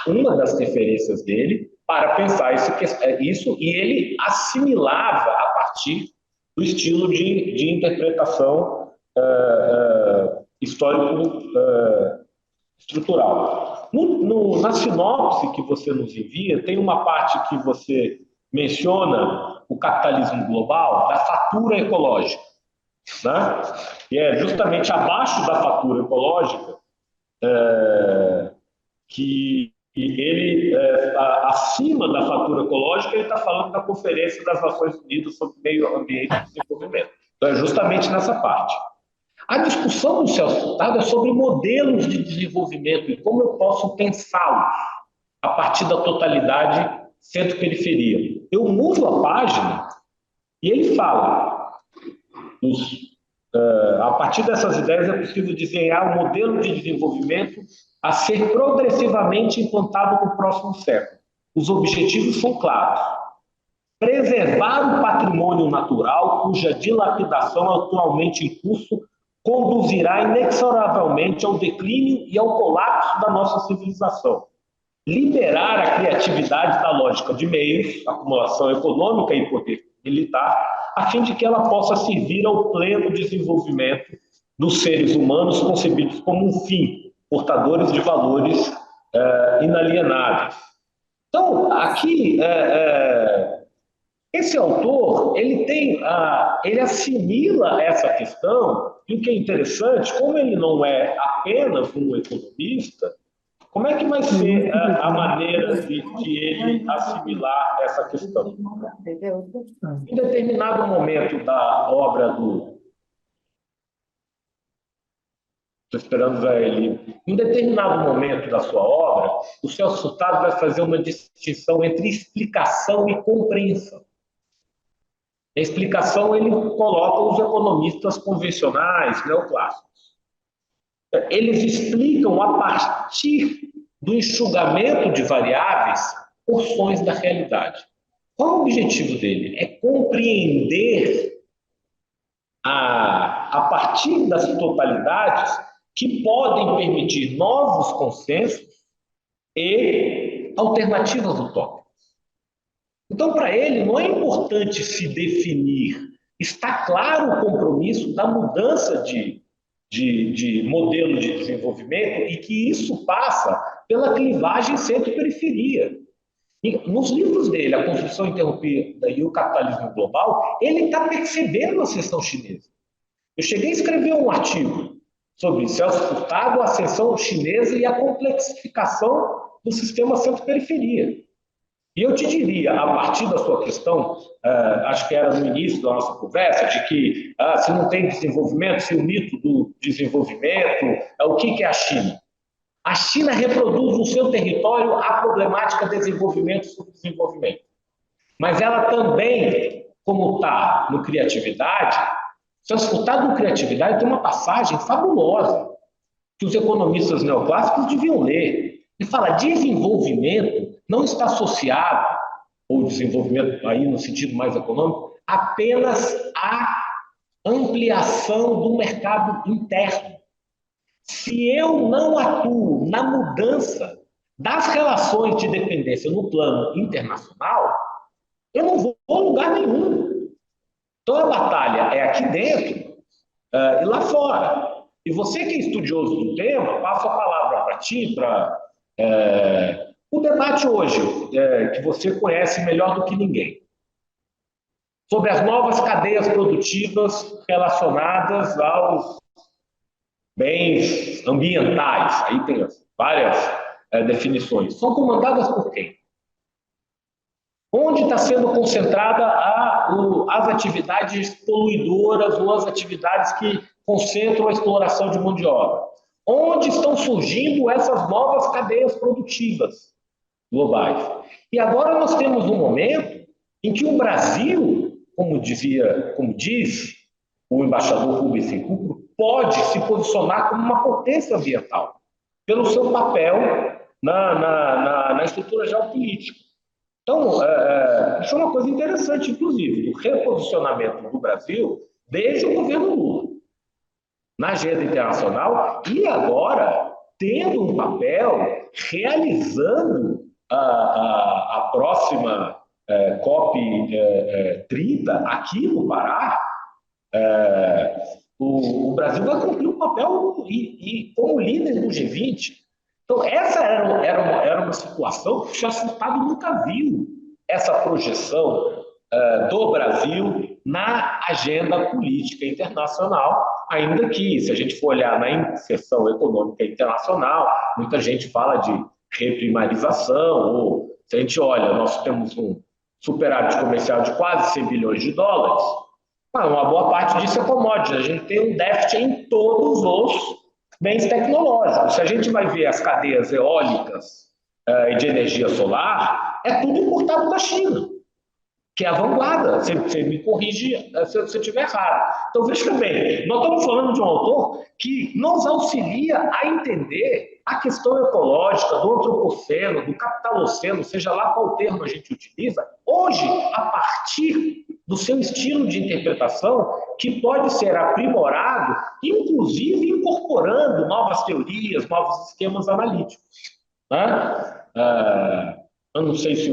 uma das referências dele para pensar isso, e ele assimilava a partir do estilo de interpretação histórico-estrutural. Na sinopse que você nos envia, tem uma parte que você menciona o capitalismo global da fatura ecológica. Né? E é justamente abaixo da fatura ecológica que ele, acima da fatura ecológica, ele está falando da Conferência das Nações Unidas sobre Meio Ambiente e Desenvolvimento. Então, é justamente nessa parte. A discussão do Celso Furtado é sobre modelos de desenvolvimento e como eu posso pensá-los a partir da totalidade centro-periferia. Eu mudo a página e ele fala: a partir dessas ideias é possível desenhar um modelo de desenvolvimento a ser progressivamente implantado no próximo século. Os objetivos são claros: preservar o patrimônio natural, cuja dilapidação atualmente em curso conduzirá inexoravelmente ao declínio e ao colapso da nossa civilização. Liberar a criatividade da lógica de meios, acumulação econômica e poder militar, a fim de que ela possa servir ao pleno desenvolvimento dos seres humanos concebidos como um fim, portadores de valores inalienáveis. Então, aqui, esse autor, ele assimila essa questão, e o que é interessante, como ele não é apenas um economista, como é que vai ser a maneira de ele assimilar essa questão? Em determinado momento da obra do... Estou esperando ele. Em determinado momento da sua obra, o Celso Furtado vai fazer uma distinção entre explicação e compreensão. A explicação ele coloca os economistas convencionais, neoclássicos. Eles explicam a partir do enxugamento de variáveis porções da realidade. Qual é o objetivo dele? É compreender a partir das totalidades que podem permitir novos consensos e alternativas utópicas. Então, para ele, não é importante se definir. Está claro o compromisso da mudança de modelo de desenvolvimento e que isso passa pela clivagem centro-periferia. Nos livros dele, A Construção Interrompida e o Capitalismo Global, ele está percebendo a ascensão chinesa. Eu cheguei a escrever um artigo sobre Celso Furtado, a ascensão chinesa e a complexificação do sistema centro-periferia. E eu te diria, a partir da sua questão, acho que era no início da nossa conversa, de que se não tem desenvolvimento, se o mito do desenvolvimento, o que é a China? A China reproduz no seu território a problemática desenvolvimento e subdesenvolvimento. Mas ela também, como está no Criatividade, se eu escutar no Criatividade, tem uma passagem fabulosa que os economistas neoclássicos deviam ler. Ele fala: desenvolvimento não está associado, ou desenvolvimento aí no sentido mais econômico, apenas à ampliação do mercado interno. Se eu não atuo na mudança das relações de dependência no plano internacional, eu não vou a lugar nenhum. Então a batalha é aqui dentro e lá fora. E você que é estudioso do tema, passo a palavra para ti, para o debate hoje, que você conhece melhor do que ninguém, sobre as novas cadeias produtivas relacionadas aos bens ambientais. Aí tem várias definições. São comandadas por quem? Onde está sendo concentrada as atividades poluidoras ou as atividades que concentram a exploração de mão de obra? Onde estão surgindo essas novas cadeias produtivas globais? E agora nós temos um momento em que o Brasil, como diz o embaixador Rubens Recupero, pode se posicionar como uma potência ambiental, pelo seu papel na estrutura geopolítica. Então, isso é uma coisa interessante, inclusive, do reposicionamento do Brasil desde o governo Lula, na agenda internacional, e agora tendo um papel realizando a próxima COP 30 aqui no Pará. O Brasil vai cumprir um papel e como líder do G20. Então, essa era uma situação que o Celso Furtado nunca viu, essa projeção do Brasil na agenda política internacional, ainda que, se a gente for olhar na inserção econômica internacional, muita gente fala de reprimarização, ou se a gente olha, nós temos um superávit comercial de quase 100 bilhões de dólares, uma boa parte disso é commodity. A gente tem um déficit em todos os bens tecnológicos. Se a gente vai ver as cadeias eólicas e de energia solar, é tudo importado da China, que é a vanguarda. Você me corrige se eu estiver errado. Então, veja bem, nós estamos falando de um autor que nos auxilia a entender a questão ecológica do antropoceno, do capitaloceno, seja lá qual termo a gente utiliza, hoje, a partir do seu estilo de interpretação, que pode ser aprimorado, inclusive incorporando novas teorias, novos esquemas analíticos. Né? Eu não sei se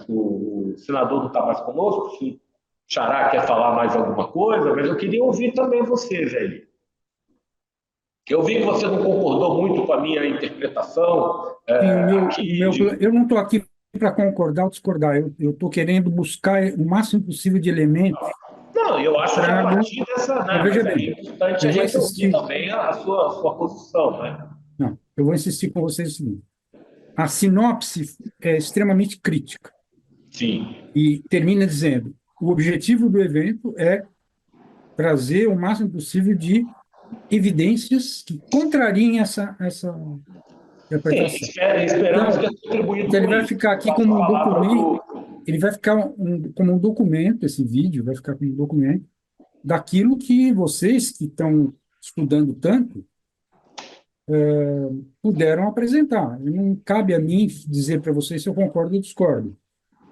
o senador não está mais conosco, se o Xará quer falar mais alguma coisa, mas eu queria ouvir também você, Zé Eli. Eu vi que você não concordou muito com a minha interpretação. Eu não estou aqui para concordar ou discordar, eu estou querendo buscar o máximo possível de elementos. Não, eu acho que a partir dessa... Veja bem, é importante a gente ouvir também a sua posição. Né? Não, eu vou insistir com vocês o seguinte. A sinopse é extremamente crítica. Sim. E termina dizendo: o objetivo do evento é trazer o máximo possível de evidências que contrariem essa interpretação. Sim, esperamos ter contribuído. Então, ele vai ficar aqui como um documento. Ele vai ficar como um documento, esse vídeo vai ficar como um documento daquilo que vocês que estão estudando tanto puderam apresentar. Não cabe a mim dizer para vocês se eu concordo ou discordo.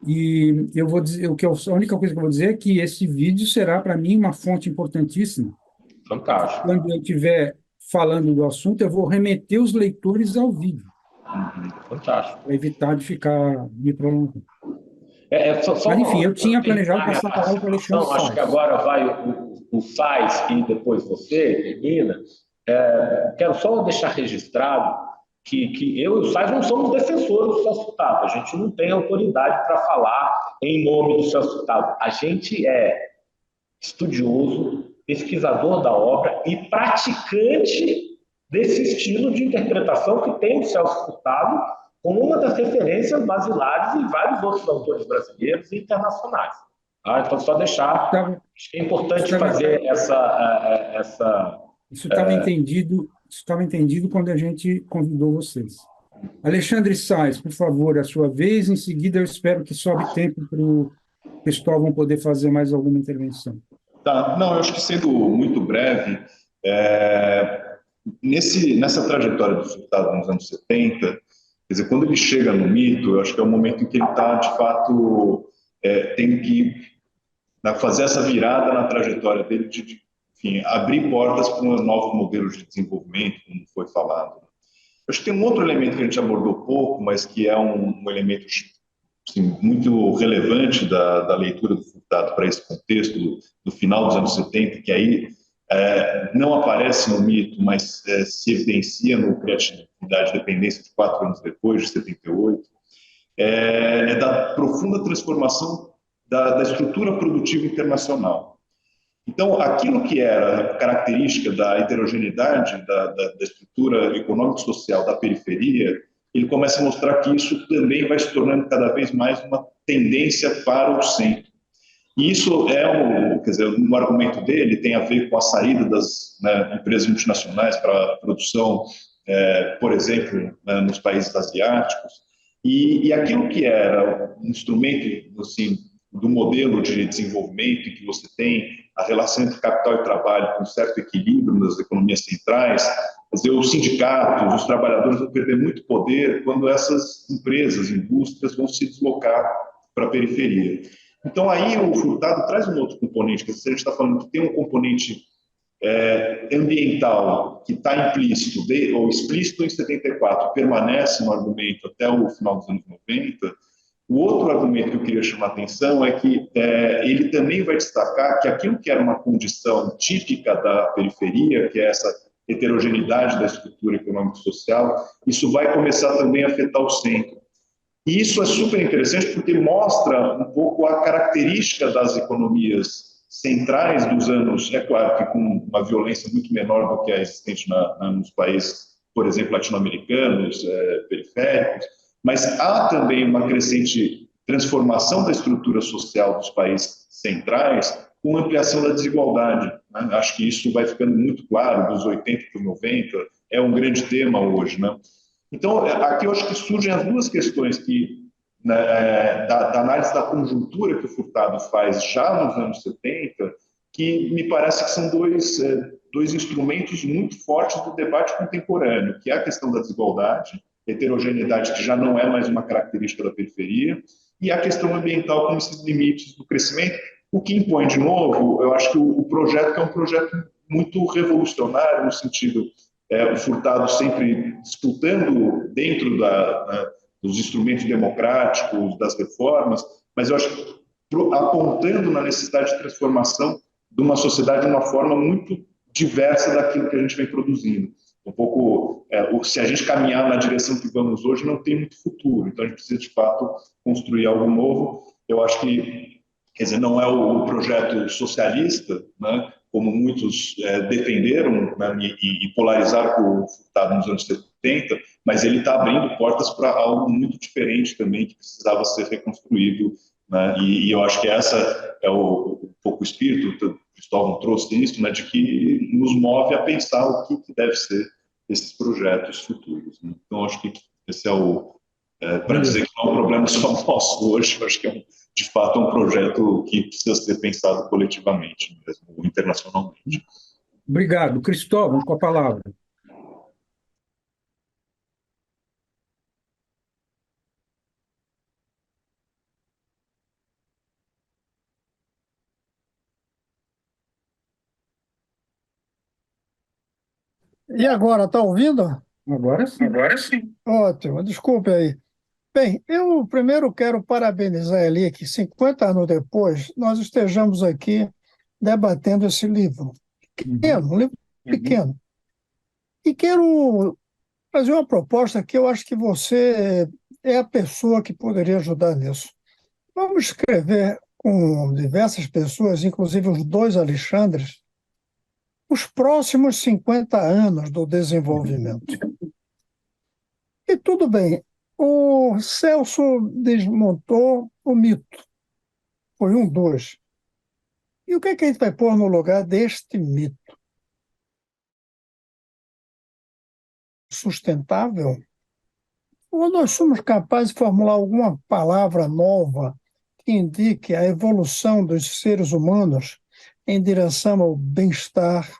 E eu vou dizer, a única coisa que eu vou dizer é que esse vídeo será, para mim, uma fonte importantíssima. Fantástico. Quando eu estiver falando do assunto, eu vou remeter os leitores ao vídeo. Fantástico. Para evitar de ficar me prolongando. Mas, enfim, eu tinha planejado passar a palavra para o Alexandre Sais. Acho que agora vai o Sais e depois você, termina. Quero só deixar registrado que eu e o Sais não somos defensores do Celso Furtado, a gente não tem autoridade para falar em nome do Celso Furtado. A gente é estudioso, pesquisador da obra e praticante desse estilo de interpretação que tem o Celso Furtado como uma das referências basilares em vários outros autores brasileiros e internacionais. Então, só deixar, Estava- acho que é importante estava- fazer essa. Isso estava entendido quando a gente convidou vocês. Alexandre Sais, por favor, a sua vez. Em seguida, eu espero que sobe tempo para o Cristóvão poder fazer mais alguma intervenção. Tá, não, eu acho que sendo muito breve, nessa trajetória do Furtado nos anos 70, quer dizer, quando ele chega no mito, eu acho que é o momento em que ele está, de fato, tem que fazer essa virada na trajetória dele, enfim, abrir portas para um novo modelo de desenvolvimento, como foi falado. Eu acho que tem um outro elemento que a gente abordou pouco, mas que é um elemento assim, muito relevante da leitura do Furtado para esse contexto do final dos anos 70, que aí não aparece no mito, mas se evidencia no Criatividade e Dependência de 4 anos depois, de 78, é da profunda transformação da estrutura produtiva internacional. Então, aquilo que era característica da heterogeneidade da estrutura econômico-social da periferia, ele começa a mostrar que isso também vai se tornando cada vez mais uma tendência para o centro. E isso quer dizer, um argumento dele tem a ver com a saída das empresas multinacionais para a produção, por exemplo, nos países asiáticos. E aquilo que era um instrumento assim, do modelo de desenvolvimento em que você tem a relação entre capital e trabalho com um certo equilíbrio nas economias centrais, quer dizer, os sindicatos, os trabalhadores vão perder muito poder quando essas empresas, indústrias vão se deslocar para a periferia. Então, aí o Furtado traz um outro componente, que a gente está falando que tem um componente ambiental que está implícito ou explícito em 74, permanece no argumento até o final dos anos 90. O outro argumento que eu queria chamar a atenção é que ele também vai destacar que aquilo que era uma condição típica da periferia, que é essa heterogeneidade da estrutura econômico-social, isso vai começar também a afetar o centro. E isso é super interessante porque mostra um pouco a característica das economias centrais dos anos, é claro que com uma violência muito menor do que a existente nos países, por exemplo, latino-americanos, periféricos, mas há também uma crescente transformação da estrutura social dos países centrais com ampliação da desigualdade. Né? Acho que isso vai ficando muito claro, dos 80 para os 90, é um grande tema hoje. Né? Então, aqui eu acho que surgem as duas questões que, da análise da conjuntura que o Furtado faz já nos anos 70, que me parece que são dois instrumentos muito fortes do debate contemporâneo, que é a questão da desigualdade, heterogeneidade que já não é mais uma característica da periferia, e a questão ambiental como esses limites do crescimento, o que impõe, de novo, eu acho que o projeto que é um projeto muito revolucionário, no sentido, o Furtado sempre disputando dentro dos instrumentos democráticos, das reformas, mas eu acho que apontando na necessidade de transformação de uma sociedade de uma forma muito diversa daquilo que a gente vem produzindo. Um pouco, se a gente caminhar na direção que vamos hoje, não tem muito futuro. Então, a gente precisa, de fato, construir algo novo. Eu acho que, quer dizer, não é o projeto socialista, né, como muitos defenderam, né, e polarizaram com o Furtado nos anos 70, mas ele está abrindo portas para algo muito diferente também, que precisava ser reconstruído. Né, e eu acho que essa é um pouco o espírito, o Cristóvão trouxe isso, né, de que nos move a pensar o que deve ser esses projetos futuros. Né? Então, acho que esse é para dizer que não é um problema só nosso hoje, eu acho que de fato é um projeto que precisa ser pensado coletivamente, mesmo internacionalmente. Obrigado. Cristóvão, com a palavra. E agora, está ouvindo? Agora sim. Agora sim. Ótimo, desculpe aí. Bem, eu primeiro quero parabenizar ele que 50 anos depois nós estejamos aqui debatendo esse livro. Pequeno, um livro pequeno. E quero fazer uma proposta que eu acho que você é a pessoa que poderia ajudar nisso. Vamos escrever com diversas pessoas, inclusive os dois Alexandres, os próximos 50 anos do desenvolvimento. E tudo bem, o Celso desmontou o mito, foi um dos. E o que é que a gente vai pôr no lugar deste mito? Sustentável? Ou nós somos capazes de formular alguma palavra nova que indique a evolução dos seres humanos em direção ao bem-estar,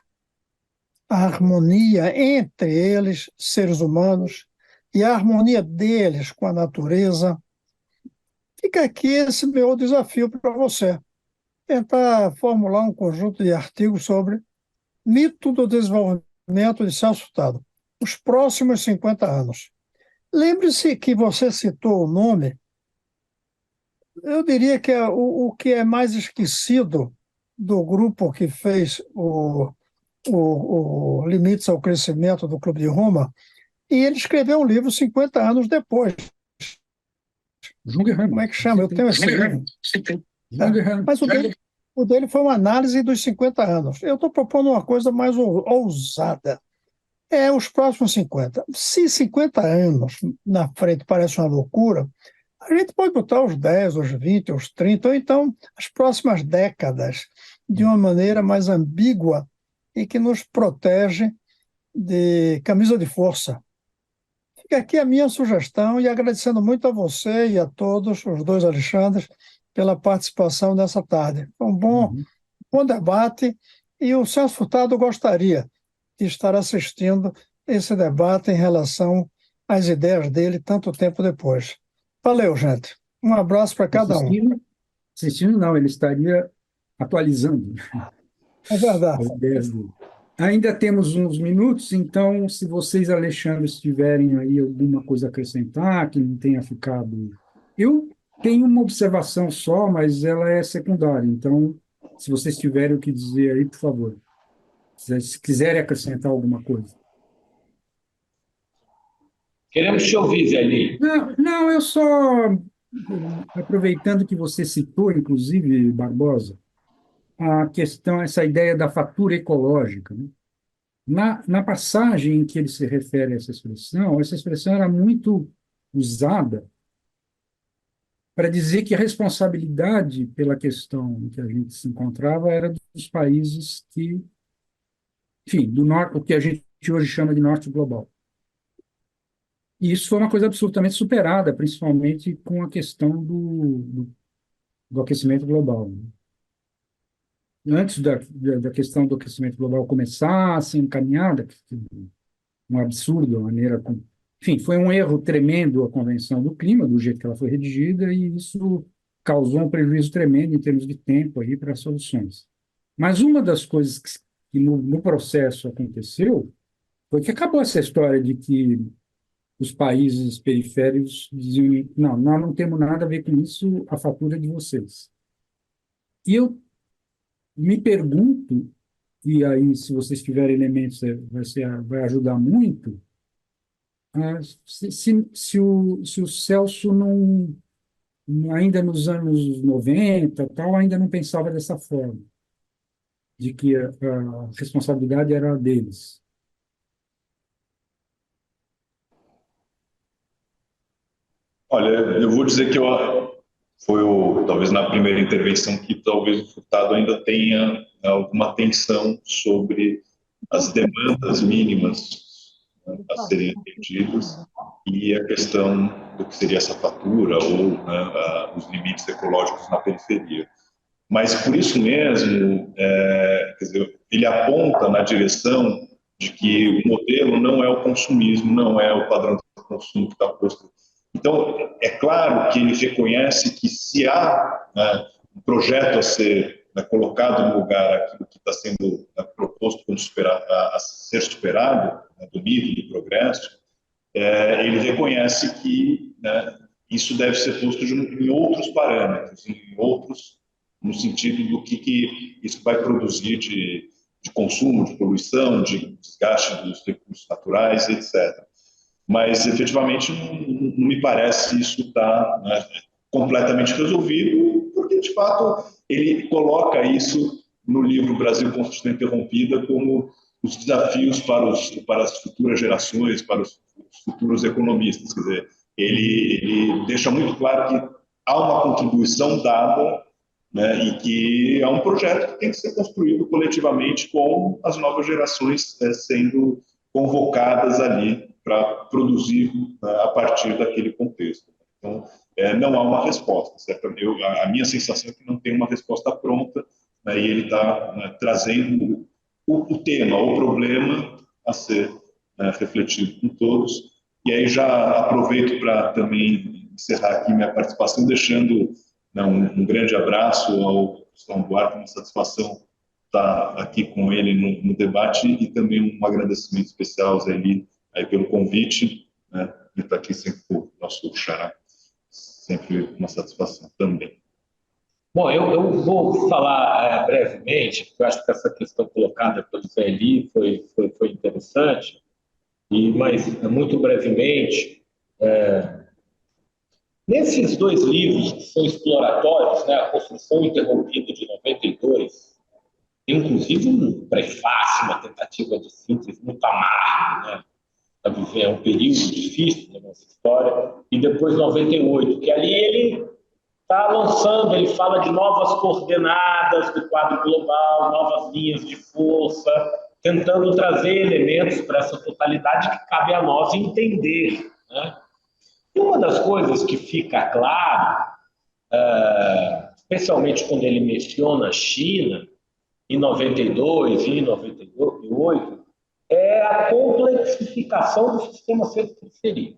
à harmonia entre eles, seres humanos, e a harmonia deles com a natureza? Fica aqui esse meu desafio para você, tentar formular um conjunto de artigos sobre mito do desenvolvimento de Celso Furtado, os próximos 50 anos. Lembre-se que você citou o nome, eu diria que é o que é mais esquecido do grupo que fez o Limites ao Crescimento do Clube de Roma, e ele escreveu um livro 50 anos depois. Jung Hanna. Como é que chama? Eu tenho esse livro. Jung Hanna. Mas o dele foi uma análise dos 50 anos. Eu estou propondo uma coisa mais ousada. É os próximos 50. Se 50 anos na frente parece uma loucura, a gente pode botar os 10, os 20, os 30, ou então as próximas décadas, de uma maneira mais ambígua e que nos protege de camisa de força. Fica aqui a minha sugestão e agradecendo muito a você e a todos, os dois Alexandres, pela participação nessa tarde. Foi um bom debate e o Celso Furtado gostaria de estar assistindo esse debate em relação às ideias dele tanto tempo depois. Valeu, gente. Um abraço para cada um. Assistindo, não, ele estaria atualizando É verdade. as ideias dele. Ainda temos uns minutos, então, se vocês, Alexandre, tiverem aí alguma coisa a acrescentar, que não tenha ficado. Eu tenho uma observação só, mas ela é secundária. Então, se vocês tiverem o que dizer aí, por favor. Se quiserem acrescentar alguma coisa. Queremos te ouvir, Zé Li. Não, eu só, aproveitando que você citou, inclusive, Barbosa, a questão, essa ideia da fatura ecológica, né? Na passagem em que ele se refere a essa expressão era muito usada para dizer que a responsabilidade pela questão em que a gente se encontrava era dos países que, enfim, do norte, o que a gente hoje chama de norte global. E isso foi uma coisa absolutamente superada, principalmente com a questão do aquecimento global, né? Antes da questão do aquecimento global começar a ser encaminhada, um absurdo, a maneira como... Enfim, foi um erro tremendo a Convenção do Clima, do jeito que ela foi redigida, e isso causou um prejuízo tremendo em termos de tempo aí para soluções. Mas uma das coisas que no processo aconteceu foi que acabou essa história de que os países periféricos diziam, não, nós não temos nada a ver com isso, a fatura é de vocês. E eu me pergunto, e aí se vocês tiverem elementos vai ajudar muito, se o Celso não, ainda nos anos 90, tal, ainda não pensava dessa forma, de que a responsabilidade era deles. Olha, eu vou dizer que talvez na primeira intervenção que talvez o Furtado ainda tenha alguma atenção sobre as demandas mínimas, né, a serem atendidas e a questão do que seria essa fatura ou, né, os limites ecológicos na periferia. Mas por isso mesmo, quer dizer, ele aponta na direção de que o modelo não é o consumismo, não é o padrão de consumo que está posto. Então, é claro que ele reconhece que se há, né, um projeto a ser, né, colocado no lugar aquilo que está sendo, né, proposto como a ser superado, né, do nível de progresso, ele reconhece que, né, isso deve ser posto em outros parâmetros, em outros, no sentido do que isso vai produzir de consumo, de poluição, de desgaste dos recursos naturais, etc. mas efetivamente não me parece isso estar, né, completamente resolvido, porque de fato ele coloca isso no livro Brasil Construção Interrompida como os desafios para as futuras gerações, para os futuros economistas. Quer dizer, ele deixa muito claro que há uma contribuição dada, né, e que é um projeto que tem que ser construído coletivamente com as novas gerações sendo convocadas ali para produzir, né, a partir daquele contexto. Então, não há uma resposta, certo? A minha sensação é que não tem uma resposta pronta, né, e ele está, né, trazendo o tema, o problema a ser, né, refletido com todos. E aí já aproveito para também encerrar aqui minha participação, deixando, né, um grande abraço ao Gustavo Buarque, uma satisfação estar aqui com ele no debate, e também um agradecimento especial ao Zé Eli aí pelo convite, né, e estar aqui sempre com o nosso xará, sempre uma satisfação também. Bom, eu vou falar brevemente, porque eu acho que essa questão colocada pelo Zé Eli foi interessante, mas muito brevemente, nesses dois livros que são exploratórios, né, A Construção Interrompida de 92, tem inclusive um prefácio, uma tentativa de síntese muito amarga, né, para viver um período difícil da nossa história, e depois 98, que ali ele está lançando, ele fala de novas coordenadas do quadro global, novas linhas de força, tentando trazer elementos para essa totalidade que cabe a nós entender, né? E uma das coisas que fica claro, especialmente quando ele menciona a China, em 92 e em 98, é a complexificação do sistema centro-periferia.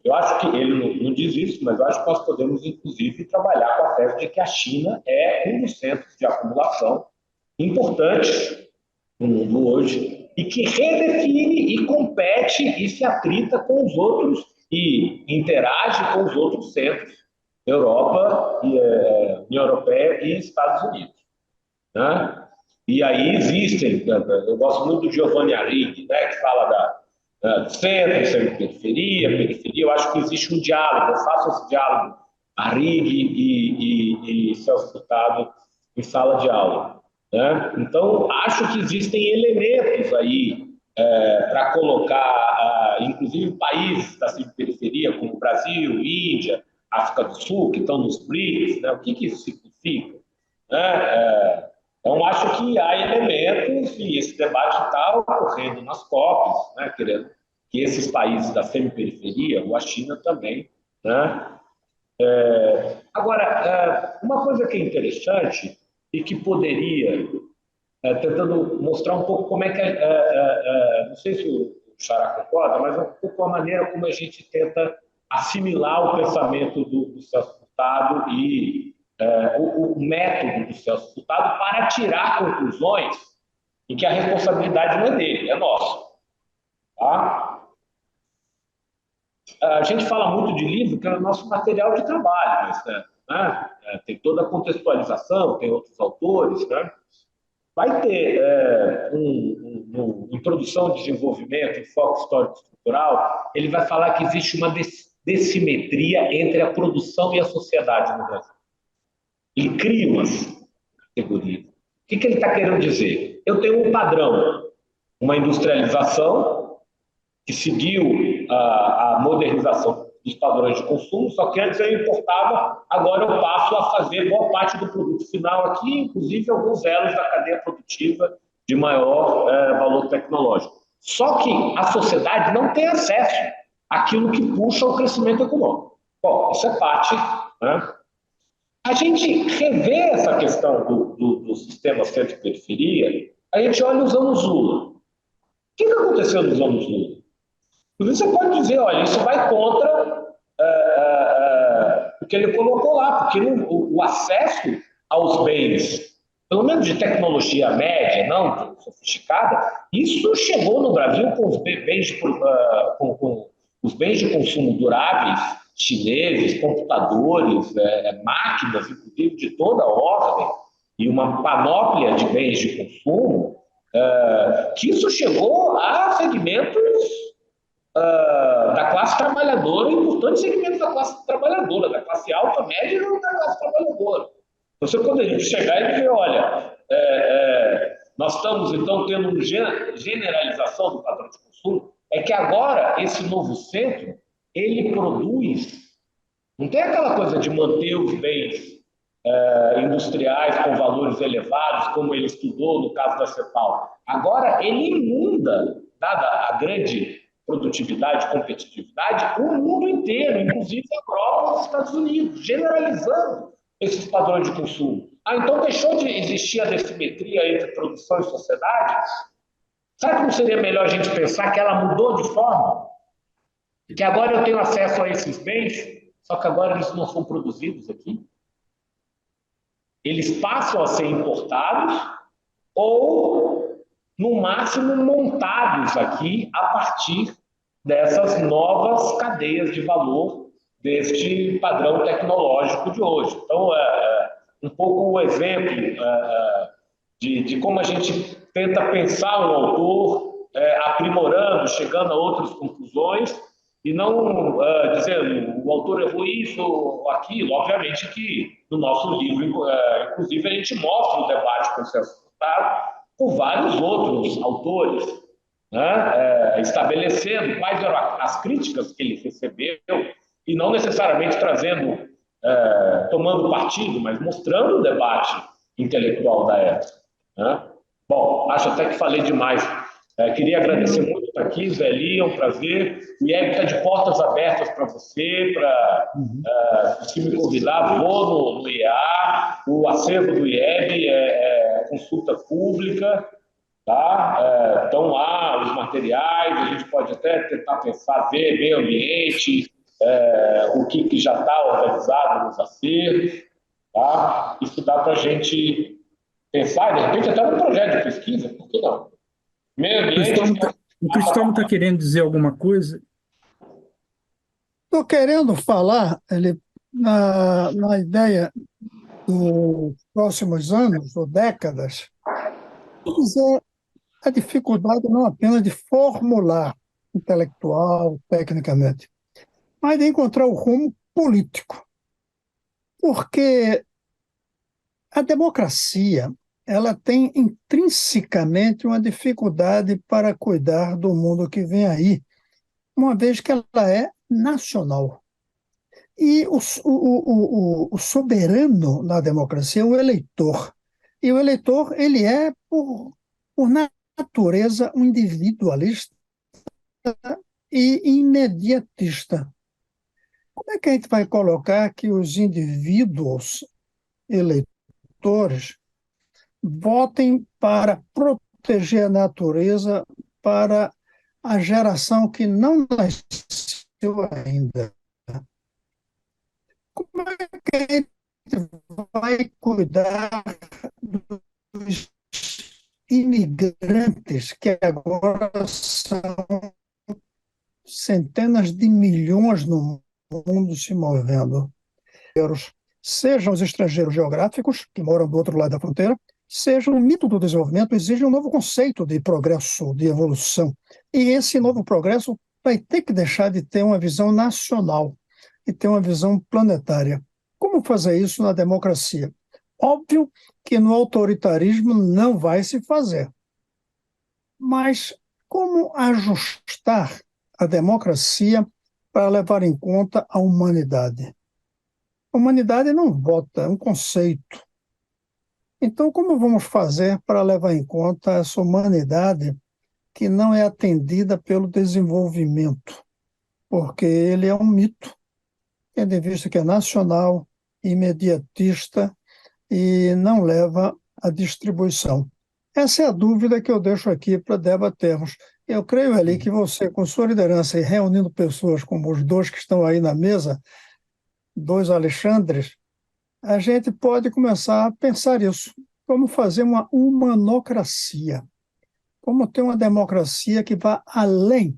Eu acho que ele não diz isso, mas eu acho que nós podemos, inclusive, trabalhar com a tese de que a China é um dos centros de acumulação importantes no mundo hoje e que redefine e compete e se atrita com os outros e interage com os outros centros, Europa, União Europeia e Estados Unidos, né? E aí existem, eu gosto muito do Giovanni Arrighi, né, que fala do centro, semi-periferia, periferia. Eu acho que existe um diálogo, eu faço esse diálogo, Arrighi e Celso Furtado em sala de aula, né? Então, acho que existem elementos aí para colocar, inclusive países da periferia, como Brasil, Índia, África do Sul, que estão nos BRICS, né? O que isso significa, né? Então, acho que há elementos, e esse debate está ocorrendo nas COPs, né, querendo que esses países da semi-periferia, ou a China também, né? Agora, uma coisa que é interessante e que poderia, tentando mostrar um pouco como é que, não sei se o Xará concorda, mas um pouco a maneira como a gente tenta assimilar o pensamento do Celso Furtado e o método do Celso Furtado para tirar conclusões em que a responsabilidade não é dele, é nossa. Tá? A gente fala muito de livro, que é o nosso material de trabalho, mas, né, tem toda a contextualização, tem outros autores, né? Vai ter Introdução ao Desenvolvimento, Enfoque Histórico Estrutural, ele vai falar que existe uma dessimetria entre a produção e a sociedade no Brasil. Ele cria umas categorias. O que ele está querendo dizer? Eu tenho um padrão, uma industrialização que seguiu a modernização dos padrões de consumo, só que antes eu importava, agora eu passo a fazer boa parte do produto final aqui, inclusive alguns elos da cadeia produtiva de maior valor tecnológico. Só que a sociedade não tem acesso àquilo que puxa o crescimento econômico. Bom, isso é parte, né? A gente revê essa questão do sistema centro-periferia, a gente olha os anos Lula. O que aconteceu nos anos Lula? Você pode dizer, olha, isso vai contra o que ele colocou lá, porque o acesso aos bens, pelo menos de tecnologia média, não sofisticada, isso chegou no Brasil com os bens de consumo duráveis chineses, computadores, máquinas, inclusive de toda ordem, e uma panóplia de bens de consumo, que isso chegou a segmentos trabalhadora, importantes segmentos da classe trabalhadora, da classe alta, média e da classe trabalhadora. Você poderia chegar e dizer, olha, nós estamos, então, tendo uma generalização do padrão de consumo, é que agora esse novo centro, ele produz, não tem aquela coisa de manter os bens industriais com valores elevados, como ele estudou no caso da CEPAL. Agora, ele inunda, dada a grande produtividade e competitividade, o mundo inteiro, inclusive a Europa e os Estados Unidos, generalizando esses padrões de consumo. Então deixou de existir a dessimetria entre produção e sociedade? Será que não seria melhor a gente pensar que ela mudou de forma? Que agora eu tenho acesso a esses bens, só que agora eles não são produzidos aqui? Eles passam a ser importados ou, no máximo, montados aqui a partir dessas novas cadeias de valor deste padrão tecnológico de hoje. Então, um pouco o exemplo de como a gente tenta pensar um autor, aprimorando, chegando a outras conclusões, e não dizendo o autor errou isso ou aquilo. Obviamente que no nosso livro, inclusive, a gente mostra o debate com esse resultado por vários outros autores, né? Estabelecendo quais eram as críticas que ele recebeu, e não necessariamente trazendo, tomando partido, mas mostrando o debate intelectual da época, né? Bom, acho até que falei demais. Queria agradecer muito estar aqui, Zé Li, é um prazer. O IEB está de portas abertas para você, se me convidar, vou no IEA, o acervo do IEB é consulta pública, tá? Estão lá os materiais, a gente pode até tentar pensar, ver meio ambiente, o que já está organizado nos acervos, tá? Isso dá para a gente pensar, de repente, até num projeto de pesquisa, por que não? Meio ambiente. O Cristóvão está querendo dizer alguma coisa? Estou querendo falar na ideia dos próximos anos ou décadas, dizer a dificuldade não apenas de formular intelectual, tecnicamente, mas de encontrar o rumo político. Porque a democracia ela tem intrinsecamente uma dificuldade para cuidar do mundo que vem aí, uma vez que ela é nacional. E o soberano na democracia é o eleitor. E o eleitor ele é, por natureza, um individualista e imediatista. Como é que a gente vai colocar que os indivíduos eleitores votem para proteger a natureza para a geração que não nasceu ainda? Como é que a gente vai cuidar dos imigrantes que agora são centenas de milhões no mundo se movendo? Sejam os estrangeiros geográficos, que moram do outro lado da fronteira, seja o mito do desenvolvimento, exige um novo conceito de progresso, de evolução. E esse novo progresso vai ter que deixar de ter uma visão nacional e ter uma visão planetária. Como fazer isso na democracia? Óbvio que no autoritarismo não vai se fazer. Mas como ajustar a democracia para levar em conta a humanidade? A humanidade não vota, é um conceito. Então, como vamos fazer para levar em conta essa humanidade que não é atendida pelo desenvolvimento? Porque ele é um mito, tendo em vista que é nacional, imediatista e não leva à distribuição. Essa é a dúvida que eu deixo aqui para debatermos. Eu creio, ali que você, com sua liderança e reunindo pessoas como os dois que estão aí na mesa, dois Alexandres, a gente pode começar a pensar isso. Como fazer uma humanocracia? Como ter uma democracia que vá além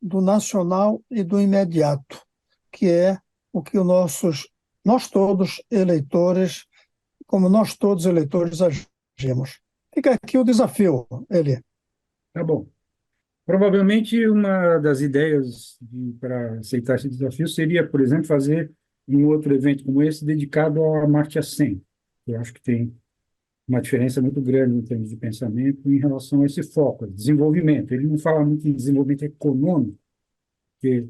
do nacional e do imediato, que é o que nós todos eleitores, como nós todos eleitores agimos. Fica aqui o desafio, Eli. Tá bom. Provavelmente uma das ideias para aceitar esse desafio seria, por exemplo, fazer um outro evento como esse dedicado à Amartya Sen. Eu acho que tem uma diferença muito grande em termos de pensamento em relação a esse foco, desenvolvimento. Ele não fala muito em desenvolvimento econômico, porque,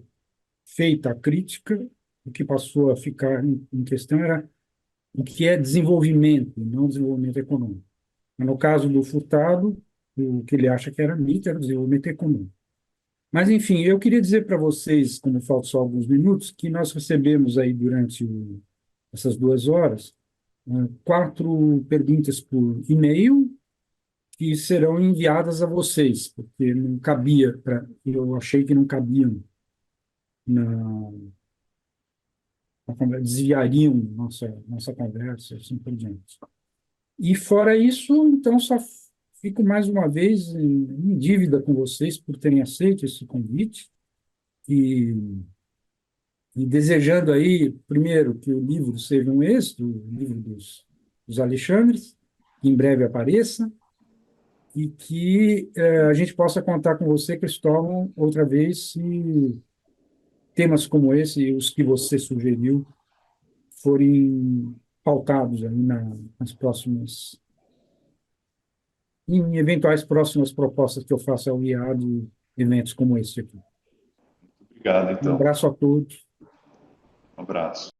feita a crítica, o que passou a ficar em questão era o que é desenvolvimento, não desenvolvimento econômico. Mas no caso do Furtado, o que ele acha que era mito era o desenvolvimento econômico. Mas, enfim, eu queria dizer para vocês, como faltam só alguns minutos, que nós recebemos aí durante essas 2 horas 4 perguntas por e-mail que serão enviadas a vocês, porque não cabia, eu achei que não cabiam na, desviariam nossa conversa, assim por diante. E fora isso, então, só fico mais uma vez em dívida com vocês por terem aceito esse convite e, e desejando aí, primeiro, que o livro seja um êxito, o livro dos Alexandres, que em breve apareça, e que a gente possa contar com você, Cristóvão, outra vez, se temas como esse, os que você sugeriu, forem pautados aí nas próximas, em eventuais próximas propostas que eu faça ao IAD, eventos como esse aqui. Obrigado, Um então. abraço a todos. Um abraço.